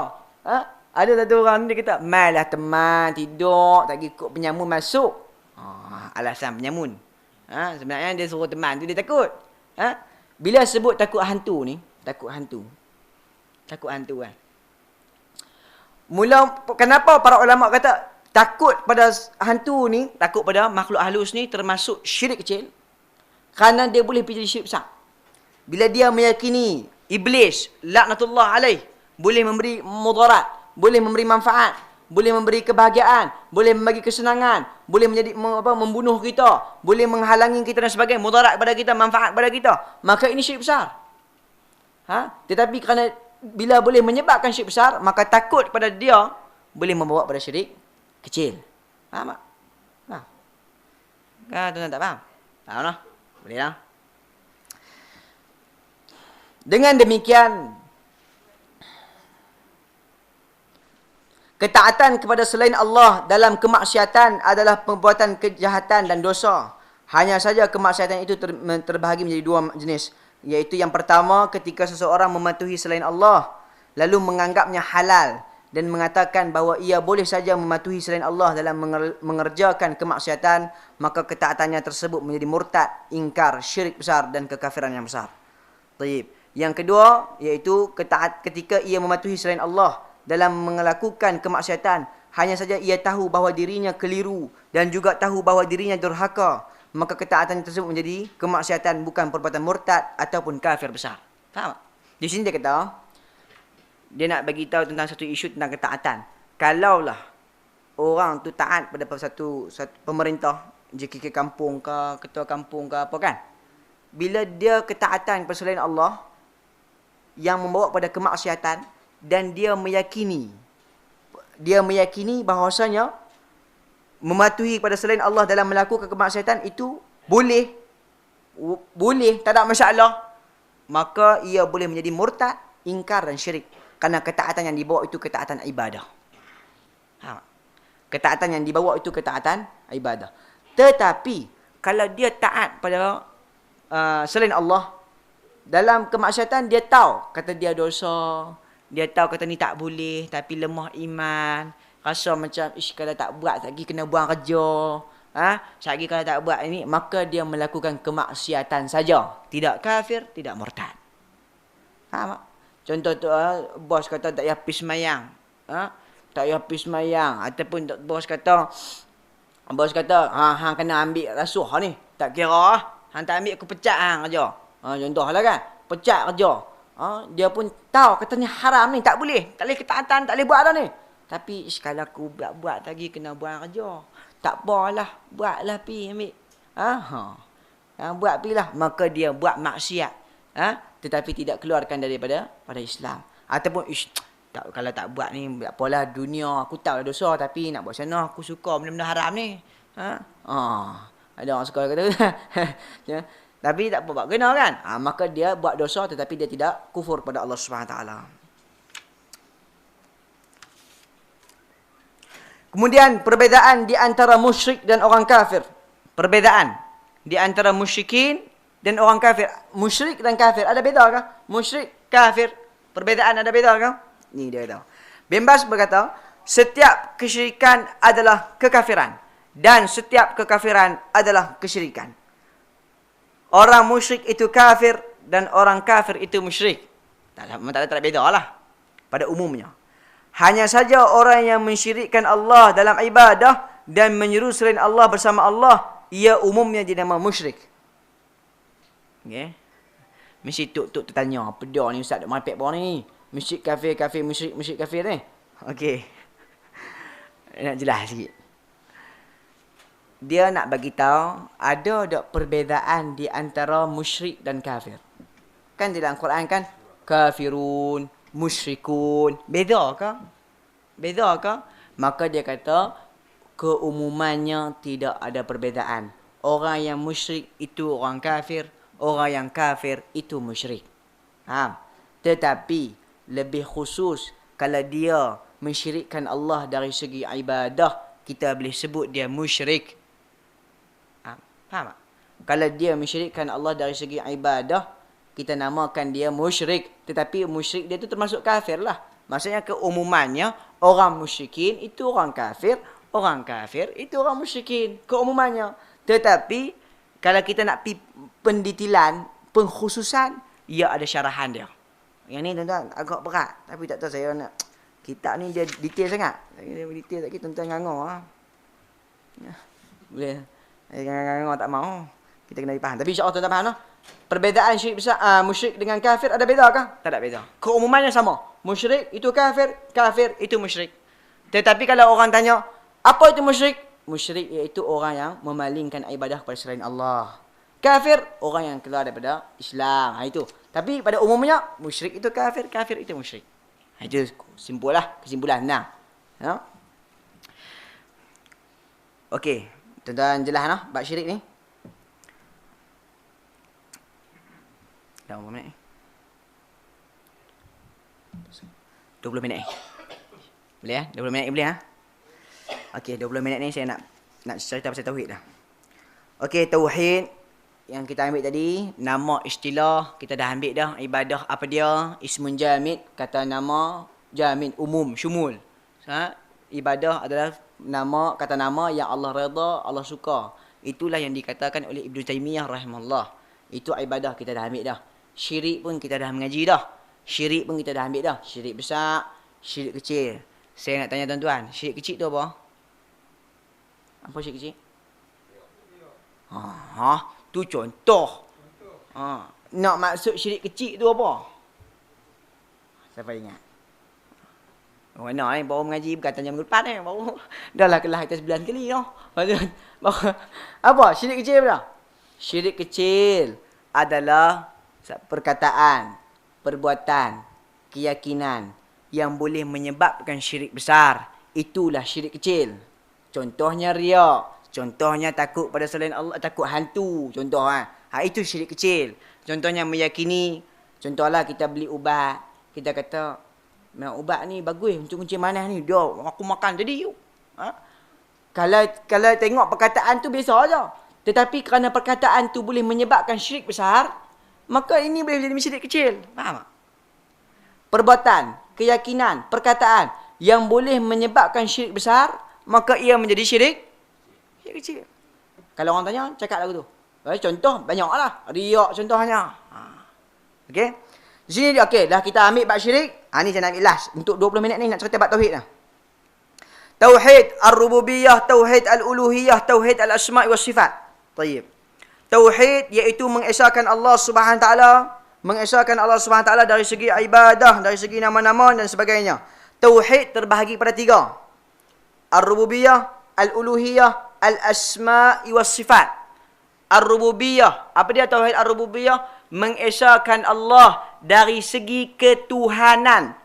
Ada satu orang dia kata, malah teman tidur, tak ikut penyamun masuk. Alasan penyamun. Sebenarnya dia suruh teman tu dia takut. Bila sebut takut hantu ni, takut hantu kan. Kenapa para ulama kata takut pada hantu ni, takut pada makhluk halus ni termasuk syirik kecil? Kerana dia boleh pergi jadi syirik besar. Bila dia meyakini iblis, laknatullah alaih, boleh memberi mudarat, boleh memberi manfaat, boleh memberi kebahagiaan, boleh membagi kesenangan, boleh menjadi membunuh kita, boleh menghalangi kita dan sebagainya, mudarat pada kita, manfaat pada kita, maka ini syirik besar. Tetapi kerana bila boleh menyebabkan syirik besar, maka takut kepada dia boleh membawa pada syirik kecil. Faham tak? Faham? Tuan-tuan tak faham? Faham lah? Boleh lah. Dengan demikian, ketaatan kepada selain Allah dalam kemaksiatan adalah perbuatan kejahatan dan dosa. Hanya saja kemaksiatan itu terbahagi menjadi dua jenis. Iaitu yang pertama, ketika seseorang mematuhi selain Allah, lalu menganggapnya halal dan mengatakan bahawa ia boleh saja mematuhi selain Allah dalam mengerjakan kemaksiatan, maka ketaatannya tersebut menjadi murtad, ingkar, syirik besar dan kekafiran yang besar. Taib. Yang kedua, iaitu ketika ia mematuhi selain Allah dalam melakukan kemaksiatan, hanya saja ia tahu bahawa dirinya keliru dan juga tahu bahawa dirinya durhaka, maka ketaatan tersebut menjadi kemaksiatan, bukan perbuatan murtad ataupun kafir besar. Faham? Di sini dia kata, dia nak bagi tahu tentang satu isu tentang ketaatan. Kalaulah orang tu taat pada satu pemerintah, JKK kampung ke, ketua kampung ke apa kan, bila dia ketaatan kepada selain Allah yang membawa pada kemaksiatan, dan dia meyakini bahawasanya mematuhi pada selain Allah dalam melakukan kemaksiatan itu boleh, tak ada masalah, maka ia boleh menjadi murtad, ingkar dan syirik. Kerana ketaatan yang dibawa itu ketaatan ibadah. Ketaatan yang dibawa itu ketaatan ibadah. Tetapi kalau dia taat pada selain Allah dalam kemaksiatan, dia tahu kata dia dosa, dia tahu kata ni tak boleh, tapi lemah iman, rasa macam kalau tak buat lagi kena buang kerja, lagi kalau tak buat ini, maka dia melakukan kemaksiatan saja, tidak kafir, tidak murtad. Faham tak? Contoh tu, bos kata tak payah pergi semayang, tak payah pergi semayang, ataupun bos kata hang kena ambil rasuah ni, tak kira hang tak ambil aku pecat hang kerja. Contohlah kan, pecat kerja. Dia pun tahu katanya haram ni, tak boleh ketaatan, tak boleh buat dah ni. Tapi kalau aku buat lagi kena buang kerja, tak apalah, buatlah pi ambil. Buat pi lah, maka dia buat maksiat. Tetapi tidak keluarkan daripada Islam. Ataupun kalau tak buat ni, tak apalah, dunia aku tahu dosa, tapi nak buat sana aku suka benda-benda haram ni. Ada orang suka kata tapi tak apa, buat kena kan? Maka dia buat dosa tetapi dia tidak kufur pada Allah SWT. Kemudian perbezaan di antara musyrik dan orang kafir. Perbezaan di antara musyrikin dan orang kafir. Musyrik dan kafir ada beza kah? Musyrik, kafir, perbezaan ada beza kah? Ni dia tahu. Bin Baz berkata, setiap kesyirikan adalah kekafiran dan setiap kekafiran adalah kesyirikan. Orang musyrik itu kafir dan orang kafir itu musyrik. Tak ada beza lah pada umumnya. Hanya saja orang yang mensyirikkan Allah dalam ibadah dan menyeru selain Allah bersama Allah, ia umumnya dinama musyrik. Okay. Mesti tuk tertanya, apa dia ni ustaz duk merepek bawah ni? Musyrik kafir, musyrik kafir ni. Okey. Nak jelas sikit. Dia nak bagi tahu ada tak perbezaan di antara musyrik dan kafir. Kan dalam Quran kan kafirun, musyrikun. Beza ke? Maka dia kata keumumannya tidak ada perbezaan. Orang yang musyrik itu orang kafir, orang yang kafir itu musyrik. Tetapi lebih khusus kalau dia mensyirikkan Allah dari segi ibadah, kita boleh sebut dia musyrik. Faham tak? Kalau dia mensyirikkan Allah dari segi ibadah, kita namakan dia musyrik. Tetapi musyrik dia tu termasuk kafir lah. Maksudnya keumumannya, orang musyrikin itu orang kafir itu orang musyrikin. Keumumannya. Tetapi, kalau kita nak pergi pendetilan, pengkhususan, ia ada syarahan dia. Yang ni tuan-tuan agak berat. Tapi tak tahu saya nak. Kitab ni dia detail sangat. Dia detail sikit, tuan-tuan ngangor. Boleh. Ngangor tak mau. Kita kena faham. Tapi insya-Allah tuan-tuan faham lah. Perbezaan syirik besar, musyrik dengan kafir ada beza kah? Tak ada beza. Keumumannya sama. Musyrik itu kafir, kafir itu musyrik. Tetapi kalau orang tanya, apa itu musyrik? Musyrik iaitu orang yang memalingkan ibadah kepada selain Allah. Kafir, orang yang keluar daripada Islam. Itu. Tapi pada umumnya, musyrik itu kafir, kafir itu musyrik. Itu kesimpulan. Nah. Okey. Tuan-tuan jelas lah bab syirik ni. Dah berapa minit ni? 20 minit. Boleh ya? 20 minit boleh ha? Okey, 20 minit ni saya nak cerita pasal tauhid dah. Okey, tauhid yang kita ambil tadi, nama istilah kita dah ambil dah. Ibadah apa dia? Ismun jamid, kata nama jamid umum, syumul. Ibadah adalah kata nama yang Allah redha, Allah suka. Itulah yang dikatakan oleh Ibnu Taimiyah rahimahullah. Itu ibadah kita dah ambil dah. Syirik pun kita dah mengaji dah. Syirik pun kita dah ambil dah. Syirik besar, syirik kecil. Saya nak tanya tuan-tuan, syirik kecil tu apa? Apa syirik kecil? Tu contoh. Nak maksud syirik kecil tu apa? Siapa ingat? Mana ni baru mengaji bukan tanya minggu depan ni, baru dah lah kelas atas 9 kali dah. Apa syirik kecil apa? Syirik kecil adalah perkataan, perbuatan, keyakinan yang boleh menyebabkan syirik besar. Itulah syirik kecil. Contohnya riak, contohnya takut pada selain Allah, takut hantu, contoh itu syirik kecil. Contohnya meyakini, contohlah kita beli ubat, kita kata ubat ni bagus untuk kencing manis ni, dia aku makan jadi yuk. Kalau tengok perkataan tu biasa aja. Tetapi kerana perkataan tu boleh menyebabkan syirik besar, maka ini boleh jadi syirik kecil. Faham tak? Perbuatan, keyakinan, perkataan yang boleh menyebabkan syirik besar, maka ia menjadi syirik kecil. Kalau orang tanya, cakap lagu tu. Contoh banyaklah. Riak contohnya. Okey. Di sini okey, dah kita ambil bab syirik. Ni saya nak ambil last untuk 20 minit ni nak cerita bab tauhid dah. Tauhid ar-rububiyah, tauhid al-uluhiyah, tauhid al-asma' was sifat. Baik. Tauhid iaitu mengesahkan Allah Subhanahu Wa Taala, mengesahkan Allah Subhanahu Wa Taala dari segi ibadah, dari segi nama-nama dan sebagainya. Tauhid terbahagi pada 3. Ar-rububiyah, al-uluhiyah, al-asma' was sifat. Ar-rububiyah, apa dia tauhid ar-rububiyah? Mengesahkan Allah dari segi ketuhanan.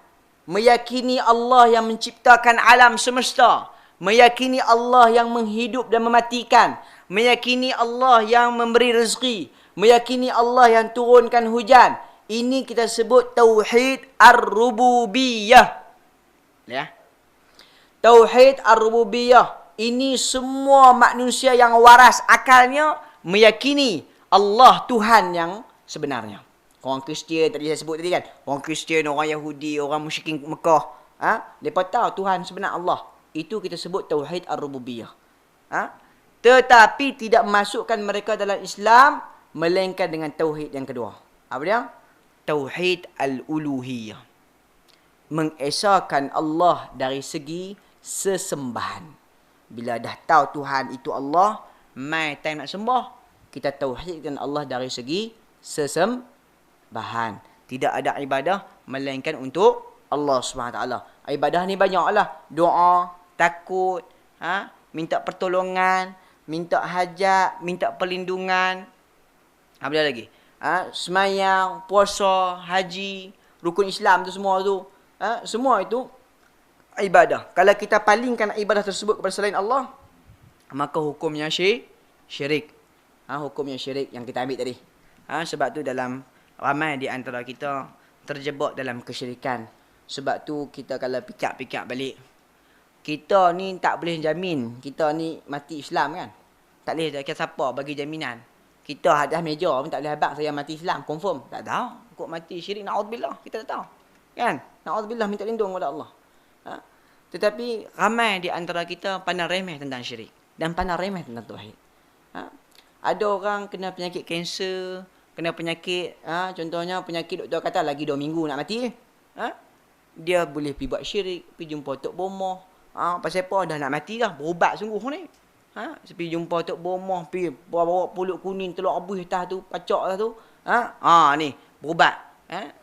Meyakini Allah yang menciptakan alam semesta. Meyakini Allah yang menghidup dan mematikan. Meyakini Allah yang memberi rezeki. Meyakini Allah yang turunkan hujan. Ini kita sebut tauhid ar-rububiyah. Ya. Tauhid ar-rububiyah. Ini semua manusia yang waras akalnya meyakini Allah Tuhan yang sebenarnya. Orang Kristian tadi saya sebut tadi kan. Orang Kristian, orang Yahudi, orang musyrikin Mekah. Mereka tahu Tuhan sebenar Allah. Itu kita sebut tauhid ar-rububiyah. Tetapi tidak memasukkan mereka dalam Islam, melainkan dengan tauhid yang kedua. Apa dia? Tauhid al-uluhiyah. Mengesahkan Allah dari segi sesembahan. Bila dah tahu Tuhan itu Allah, mai time nak sembah, kita tauhidkan Allah dari segi sesembahan. Tidak ada ibadah melainkan untuk Allah SWT. Ibadah ni banyaklah. Doa, takut, minta pertolongan, minta hajat, minta perlindungan. Apa dia lagi? Semayang, puasa, haji, rukun Islam tu semua tu. Semua itu ibadah. Kalau kita palingkan ibadah tersebut kepada selain Allah, maka hukumnya syirik. Hukumnya syirik yang kita ambil tadi. Sebab tu dalam ramai di antara kita terjebak dalam kesyirikan. Sebab tu kita kalau pikir-pikir balik, kita ni tak boleh jamin kita ni mati Islam kan. Tak boleh siapa bagi jaminan. Kita atas meja pun tak boleh habaq saya mati Islam confirm. Tak tahu. Kok mati syirik, na'udzubillah, kita tak tahu. Kan? Na'udzubillah, minta lindung kepada Allah. Tetapi ramai di antara kita pandang remeh tentang syirik dan pandang remeh tentang tauhid. Ada orang kena penyakit kanser, kena penyakit, contohnya penyakit doktor kata lagi 2 minggu nak mati. Dia boleh pergi buat syirik, pergi jumpa Tok Bomoh. Pasal apa? Dah nak mati dah, berubat sungguh ni. Pergi jumpa Tok Bomoh, pergi bawa pulut kuning, telur rebus atas tu, pacak atas tu. Ni, berubat.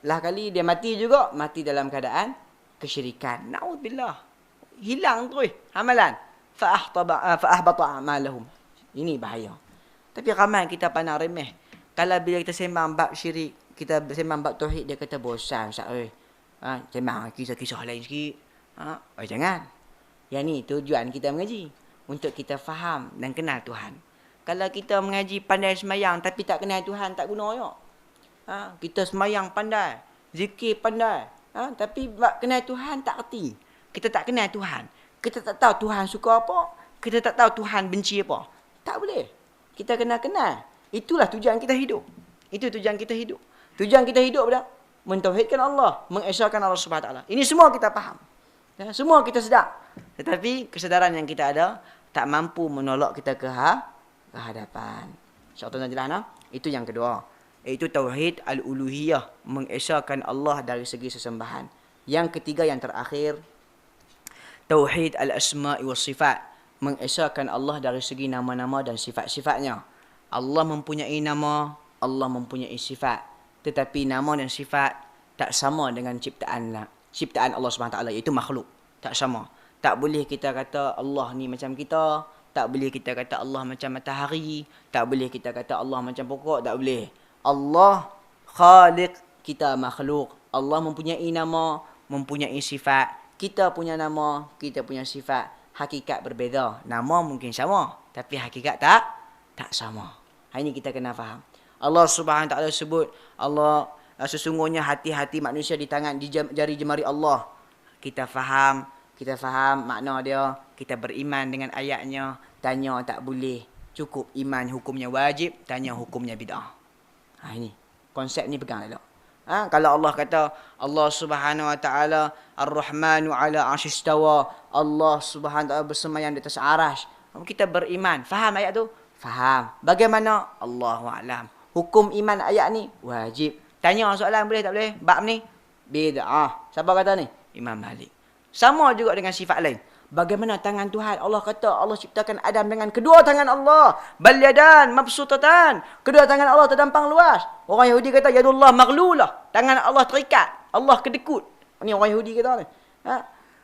Lah kali dia mati juga, mati dalam keadaan kesyirikan. Na'udzubillah. Hilang terus amalan. Fa'ahbata a'malahum. Ini bahaya. Tapi ramai kita pandang remeh. Kalau bila kita sembang bab syirik, kita sembang bab tauhid, dia kata bosan Ustaz. Sembang kisah-kisah lain sikit. Jangan. Yang ni tujuan kita mengaji. Untuk kita faham dan kenal Tuhan. Kalau kita mengaji pandai semayang tapi tak kenal Tuhan, tak guna juga. Kita semayang pandai. Zikir pandai. Tapi kenal Tuhan tak erti. Kita tak kenal Tuhan. Kita tak tahu Tuhan suka apa. Kita tak tahu Tuhan benci apa. Tak boleh. Kita kena kenal. Itulah tujuan kita hidup. Itu tujuan kita hidup. Tujuan kita hidup adalah mentauhidkan Allah, mengesahkan Allah Subhanahu Wa Taala. Ini semua kita faham. Semua kita sedar. Tetapi kesedaran yang kita ada tak mampu menolak kita ke hadapan. InsyaAllah jelas. Itu yang kedua. Iaitu tauhid al-uluhiyah, mengesahkan Allah dari segi sesembahan. Yang ketiga yang terakhir, tauhid al-asma'i was sifat, mengesahkan Allah dari segi nama-nama dan sifat-sifatnya. Allah mempunyai nama, Allah mempunyai sifat. Tetapi nama dan sifat tak sama dengan ciptaan Allah SWT, iaitu makhluk. Tak sama. Tak boleh kita kata Allah ni macam kita, tak boleh kita kata Allah macam matahari, tak boleh kita kata Allah macam pokok, tak boleh. Allah khaliq, kita makhluk. Allah mempunyai nama, mempunyai sifat. Kita punya nama, kita punya sifat. Hakikat berbeza. Nama mungkin sama, tapi hakikat tak sama. Ini kita kena faham. Allah Subhanahu Wa Taala sebut, Allah sesungguhnya hati-hati manusia di tangan, di jari jemari Allah. Kita faham makna dia, kita beriman dengan ayatnya. Tanya tak boleh, cukup iman hukumnya wajib, tanya hukumnya bid'ah. Ini konsep ni pegang elok. Kalau Allah kata Allah Subhanahu Wa Taala Ar-Rahmanu 'ala 'arsy istawa, Allah Subhanahu Wa Taala bersemayam di atas arasy. Kita beriman, faham ayat tu? Faham. Bagaimana? Allahu a'lam. Hukum iman ayat ni wajib. Tanya soalan boleh tak boleh? Bab ni bid'ah. Siapa kata ni? Imam Malik. Sama juga dengan sifat lain. Bagaimana tangan Tuhan? Allah kata Allah ciptakan Adam dengan kedua tangan Allah. Bal yadan mabsutatan. Kedua tangan Allah terdampang luas. Orang Yahudi kata yadullah maghlulah. Tangan Allah terikat. Allah kedekut. Ini orang Yahudi kata ni.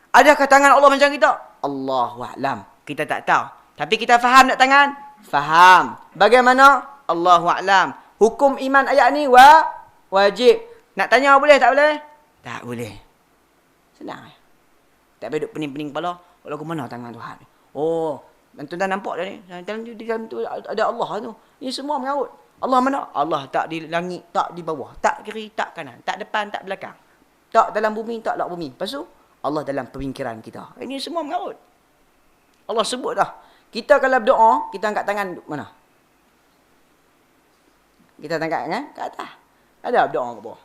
Adakah tangan Allah macam kita? Allahu a'lam. Kita tak tahu. Tapi kita faham tak tangan? Faham. Bagaimana? Allahu a'lam. Hukum iman ayat ni wajib. Nak tanya boleh tak boleh? Tak boleh. Senang. Tak payah duduk pening-pening kepala. Lagu mana tangan Tuhan? Oh, tuan nampak dah ni. Dalam tu ada Allah tu. Ini semua mengarut. Allah mana? Allah tak di langit, tak di bawah, tak kiri, tak kanan, tak depan, tak belakang. Tak dalam bumi, tak luar bumi. Lepas tu, Allah dalam pemikiran kita. Ini semua mengarut. Allah sebut dah. Kita kalau berdoa, kita angkat tangan mana? Kita angkat kan? Ke atas. Ada berdoa ke bawah?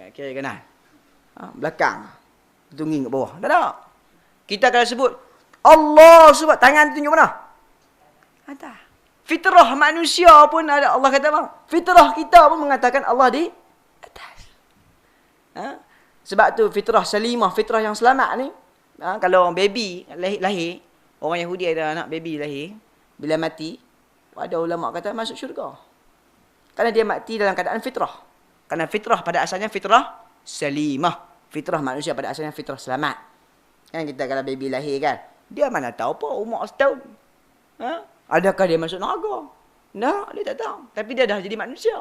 Kiri kanan. Belakang. Tungging ke bawah. Tak ada. Kita kalau sebut Allah sebut tangan tunjuk mana? Atas. Fitrah manusia pun ada. Allah kata bang, fitrah kita pun mengatakan Allah di atas. Sebab tu fitrah salimah, fitrah yang selamat ni, kalau baby lahir, orang Yahudi ada anak baby lahir, bila mati, ada ulama kata masuk syurga. Kerana dia mati dalam keadaan fitrah. Kerana fitrah pada asalnya fitrah salimah. Fitrah manusia pada asalnya fitrah selamat. Kan kita kalau baby lahir kan, dia mana tahu apa umur setahun. Adakah dia masuk neraka? Nah, dia tak tahu. Tapi dia dah jadi manusia.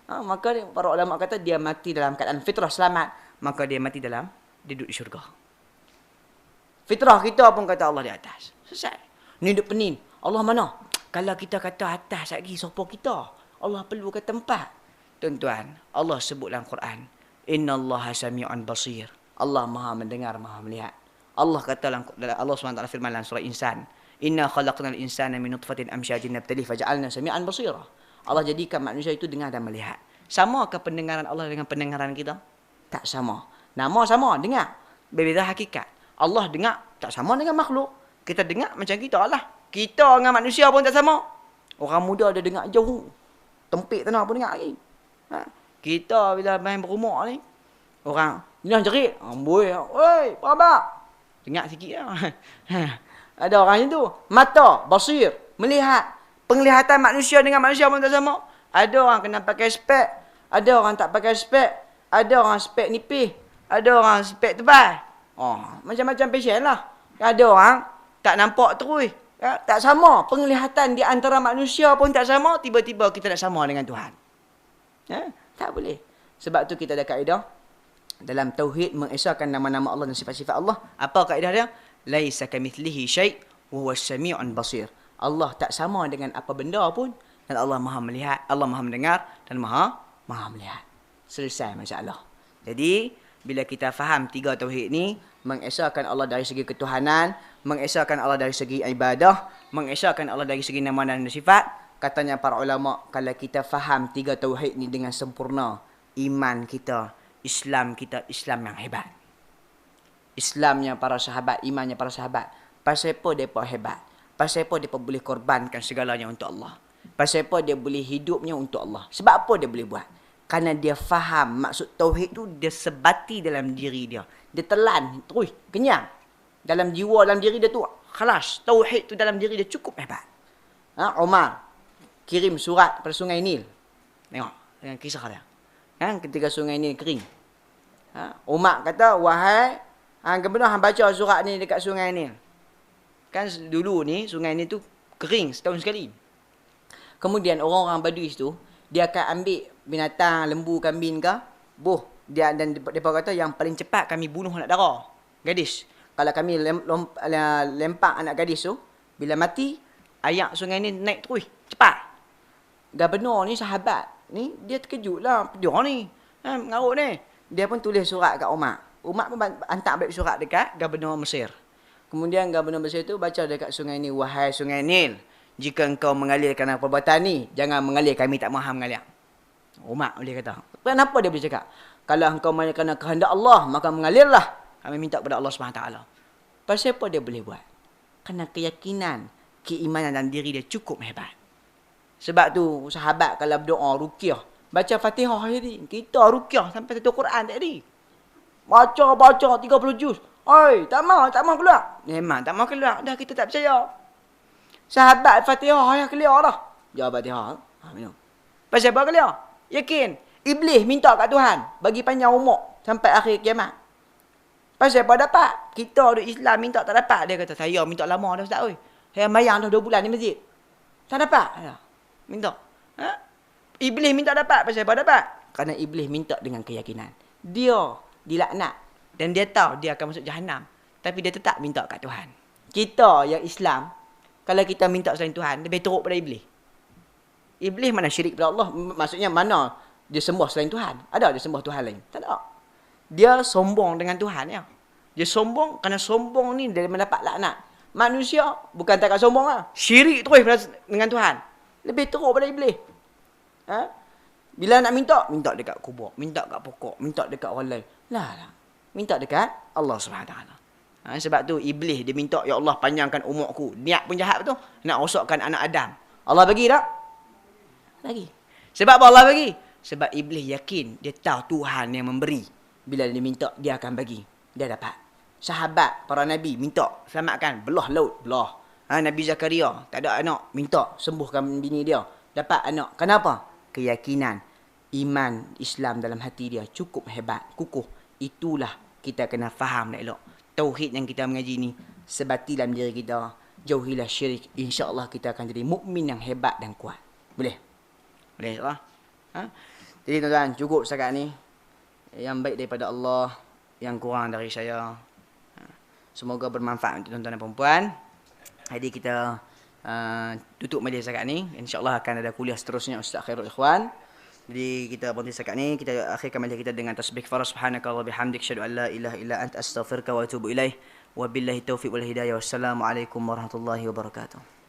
Maka para ulama kata dia mati dalam keadaan fitrah selamat. Maka dia mati dia duduk di syurga. Fitrah kita pun kata Allah di atas. Selesai. Ni duduk pening. Allah mana? Kalau kita kata atas lagi, siapa kita? Allah perlu kata tempat. Tuan-tuan, Allah sebut dalam Quran, Innallaha sami'un basir. Allah maha mendengar, maha melihat. Allah kata Allah SWT firman dalam surah Insan, Inna khalaqnal insana min nutfatin amsyajin nabtalih faja'alna sami'an basira. Allah jadikan manusia itu dengar dan melihat. Samakah pendengaran Allah dengan pendengaran kita? Tak sama. Nama sama, dengar. Berbeza hakikat. Allah dengar tak sama dengan makhluk. Kita dengar macam kita lah. Kita dengan manusia pun tak sama. Orang muda dia dengar jauh. Tempik tanah pun dengar lagi. Kita bila main berumur ni, orang ni dah jerit. Amboi, oi, apa? Dengar sikit lah. Ada orang itu. Mata, basir, melihat. Penglihatan manusia dengan manusia pun tak sama. Ada orang kena pakai spek. Ada orang tak pakai spek. Ada orang spek nipis. Ada orang spek tebal. Macam-macam pasien lah. Ada orang tak nampak terus. Tak sama. Penglihatan di antara manusia pun tak sama. Tiba-tiba kita nak sama dengan Tuhan. Tak boleh. Sebab tu kita ada kaedah. Dalam tauhid mengesahkan nama-nama Allah dan sifat-sifat Allah. Apa kaedah dia? Laisa kamithlihi syai' wa huwas sami'un basir. Allah tak sama dengan apa benda pun, dan Allah Maha melihat, Allah Maha mendengar dan Maha melihat. Selesai masalah. Jadi Bila kita faham 3 tauhid ni, mengesahkan Allah dari segi ketuhanan, mengesahkan Allah dari segi ibadah, mengesahkan Allah dari segi nama dan sifat, katanya para ulama, kalau kita faham 3 tauhid ni dengan sempurna, iman kita, Islam kita, Islam yang hebat. Islamnya para sahabat, imannya para sahabat. Pasal apa mereka hebat? Pasal apa mereka boleh korbankan segalanya untuk Allah? Pasal apa dia boleh hidupnya untuk Allah? Sebab apa dia boleh buat? Karena dia faham maksud tauhid tu, dia sebati dalam diri dia. Dia telan, terus, kenyang. Dalam jiwa, dalam diri dia tu, khalas. Tauhid tu dalam diri dia cukup hebat. Umar kirim surat pada sungai Nil. Tengok, dengan kisah dia. Ketika sungai Nil kering. Umar kata, wahai, kebenar baca surat ni dekat sungai Nil. Kan dulu ni, sungai Nil tu kering setahun sekali. Kemudian orang-orang Badui tu, dia akan ambil binatang, lembu, kambing ke, dia dan depa kata yang paling cepat kami bunuh anak dara, gadis. Kalau kami lempak anak gadis tu, bila mati, air sungai ni naik terus, cepat. Gubernur ni sahabat ni, dia terkejutlah, dia ni, mengarut ni. Dia pun tulis surat kat Umar. Umar pun hantar balik surat dekat Gubernur Mesir. Kemudian Gubernur Mesir tu baca dekat sungai ni, wahai sungai Nil, jika engkau mengalir kerana perbuatan ni, jangan mengalir, kami tak mahu mengalir. Umar boleh kata. Kenapa dia boleh cakap? Kalau engkau mengalir kerana kehendak Allah, maka mengalirlah. Kami minta kepada Allah SWT. Pasal apa dia boleh buat? Kerana keyakinan, keimanan dalam diri dia cukup hebat. Sebab tu, sahabat kalau berdoa, ruqyah, baca Fatihah tadi. Kita ruqyah sampai satu Quran tadi. Baca 30 juz. Oi, tak mau keluar. Memang tak mau keluar. Dah kita tak percaya. Sahabat Fatihah yang keluar dah. Jawab Fatihah. Minum. Pasal apa keluar? Yakin. Iblis minta kat Tuhan. Bagi panjang umur. Sampai akhir kiamat. Pasal apa dapat? Kita orang Islam minta tak dapat. Dia kata, saya minta lama dah Ustaz. Saya mayang dah 2 bulan ni masjid. Tak dapat. Minta. Iblis minta dapat. Pasal apa dapat? Kerana Iblis minta dengan keyakinan. Dia dilaknat. Dan dia tahu dia akan masuk Jahannam. Tapi dia tetap minta kat Tuhan. Kita yang Islam, kalau kita minta selain Tuhan, lebih teruk pada Iblis. Iblis mana syirik pada Allah? Maksudnya mana dia sembah selain Tuhan? Ada dia sembah Tuhan lain? Tak ada. Dia sombong dengan Tuhan. Ya. Dia sombong, kerana sombong ni dia mendapat laknat. Manusia bukan takat sombong lah. Syirik terus dengan Tuhan. Lebih teruk pada Iblis. Bila nak minta dekat kubur. Minta dekat pokok. Minta dekat orang lain. Lah. Minta dekat Allah SWT. Sebab tu Iblis dia minta, ya Allah panjangkan umurku. Niat pun jahat betul. Nak rosakkan anak Adam. Allah bagi tak? Bagi. Sebab apa Allah bagi? Sebab Iblis yakin dia tahu Tuhan yang memberi. Bila dia minta, dia akan bagi. Dia dapat. Sahabat para Nabi minta selamatkan. Belah laut. Belah. Nabi Zakaria tak ada anak. Minta sembuhkan bini dia. Dapat anak. Kenapa? Keyakinan. Iman Islam dalam hati dia cukup hebat. Kukuh. Itulah kita kena faham nak elok. Tauhid yang kita mengaji ni sebati dalam diri kita. Jauhilah syirik. InsyaAllah kita akan jadi mukmin yang hebat dan kuat. Boleh? Boleh insyaAllah. Jadi tuan-tuan, cukup setakat ni. Yang baik daripada Allah, yang kurang dari saya. Semoga bermanfaat untuk tuan-tuan dan perempuan. Jadi kita tutup majlis setakat ni. InsyaAllah akan ada kuliah seterusnya Ustaz Khairul Ikhwan. Jadi kita berhenti setakat ni. Kita akhirkan majlis kita dengan tasbih kafara. Subhanaka wa bihamdik. Asyhadu an la ilaha illa anta astaghfiruka wa atubu ilaih. Wabillahi taufiq wal hidayah. Wassalamualaikum warahmatullahi wabarakatuh.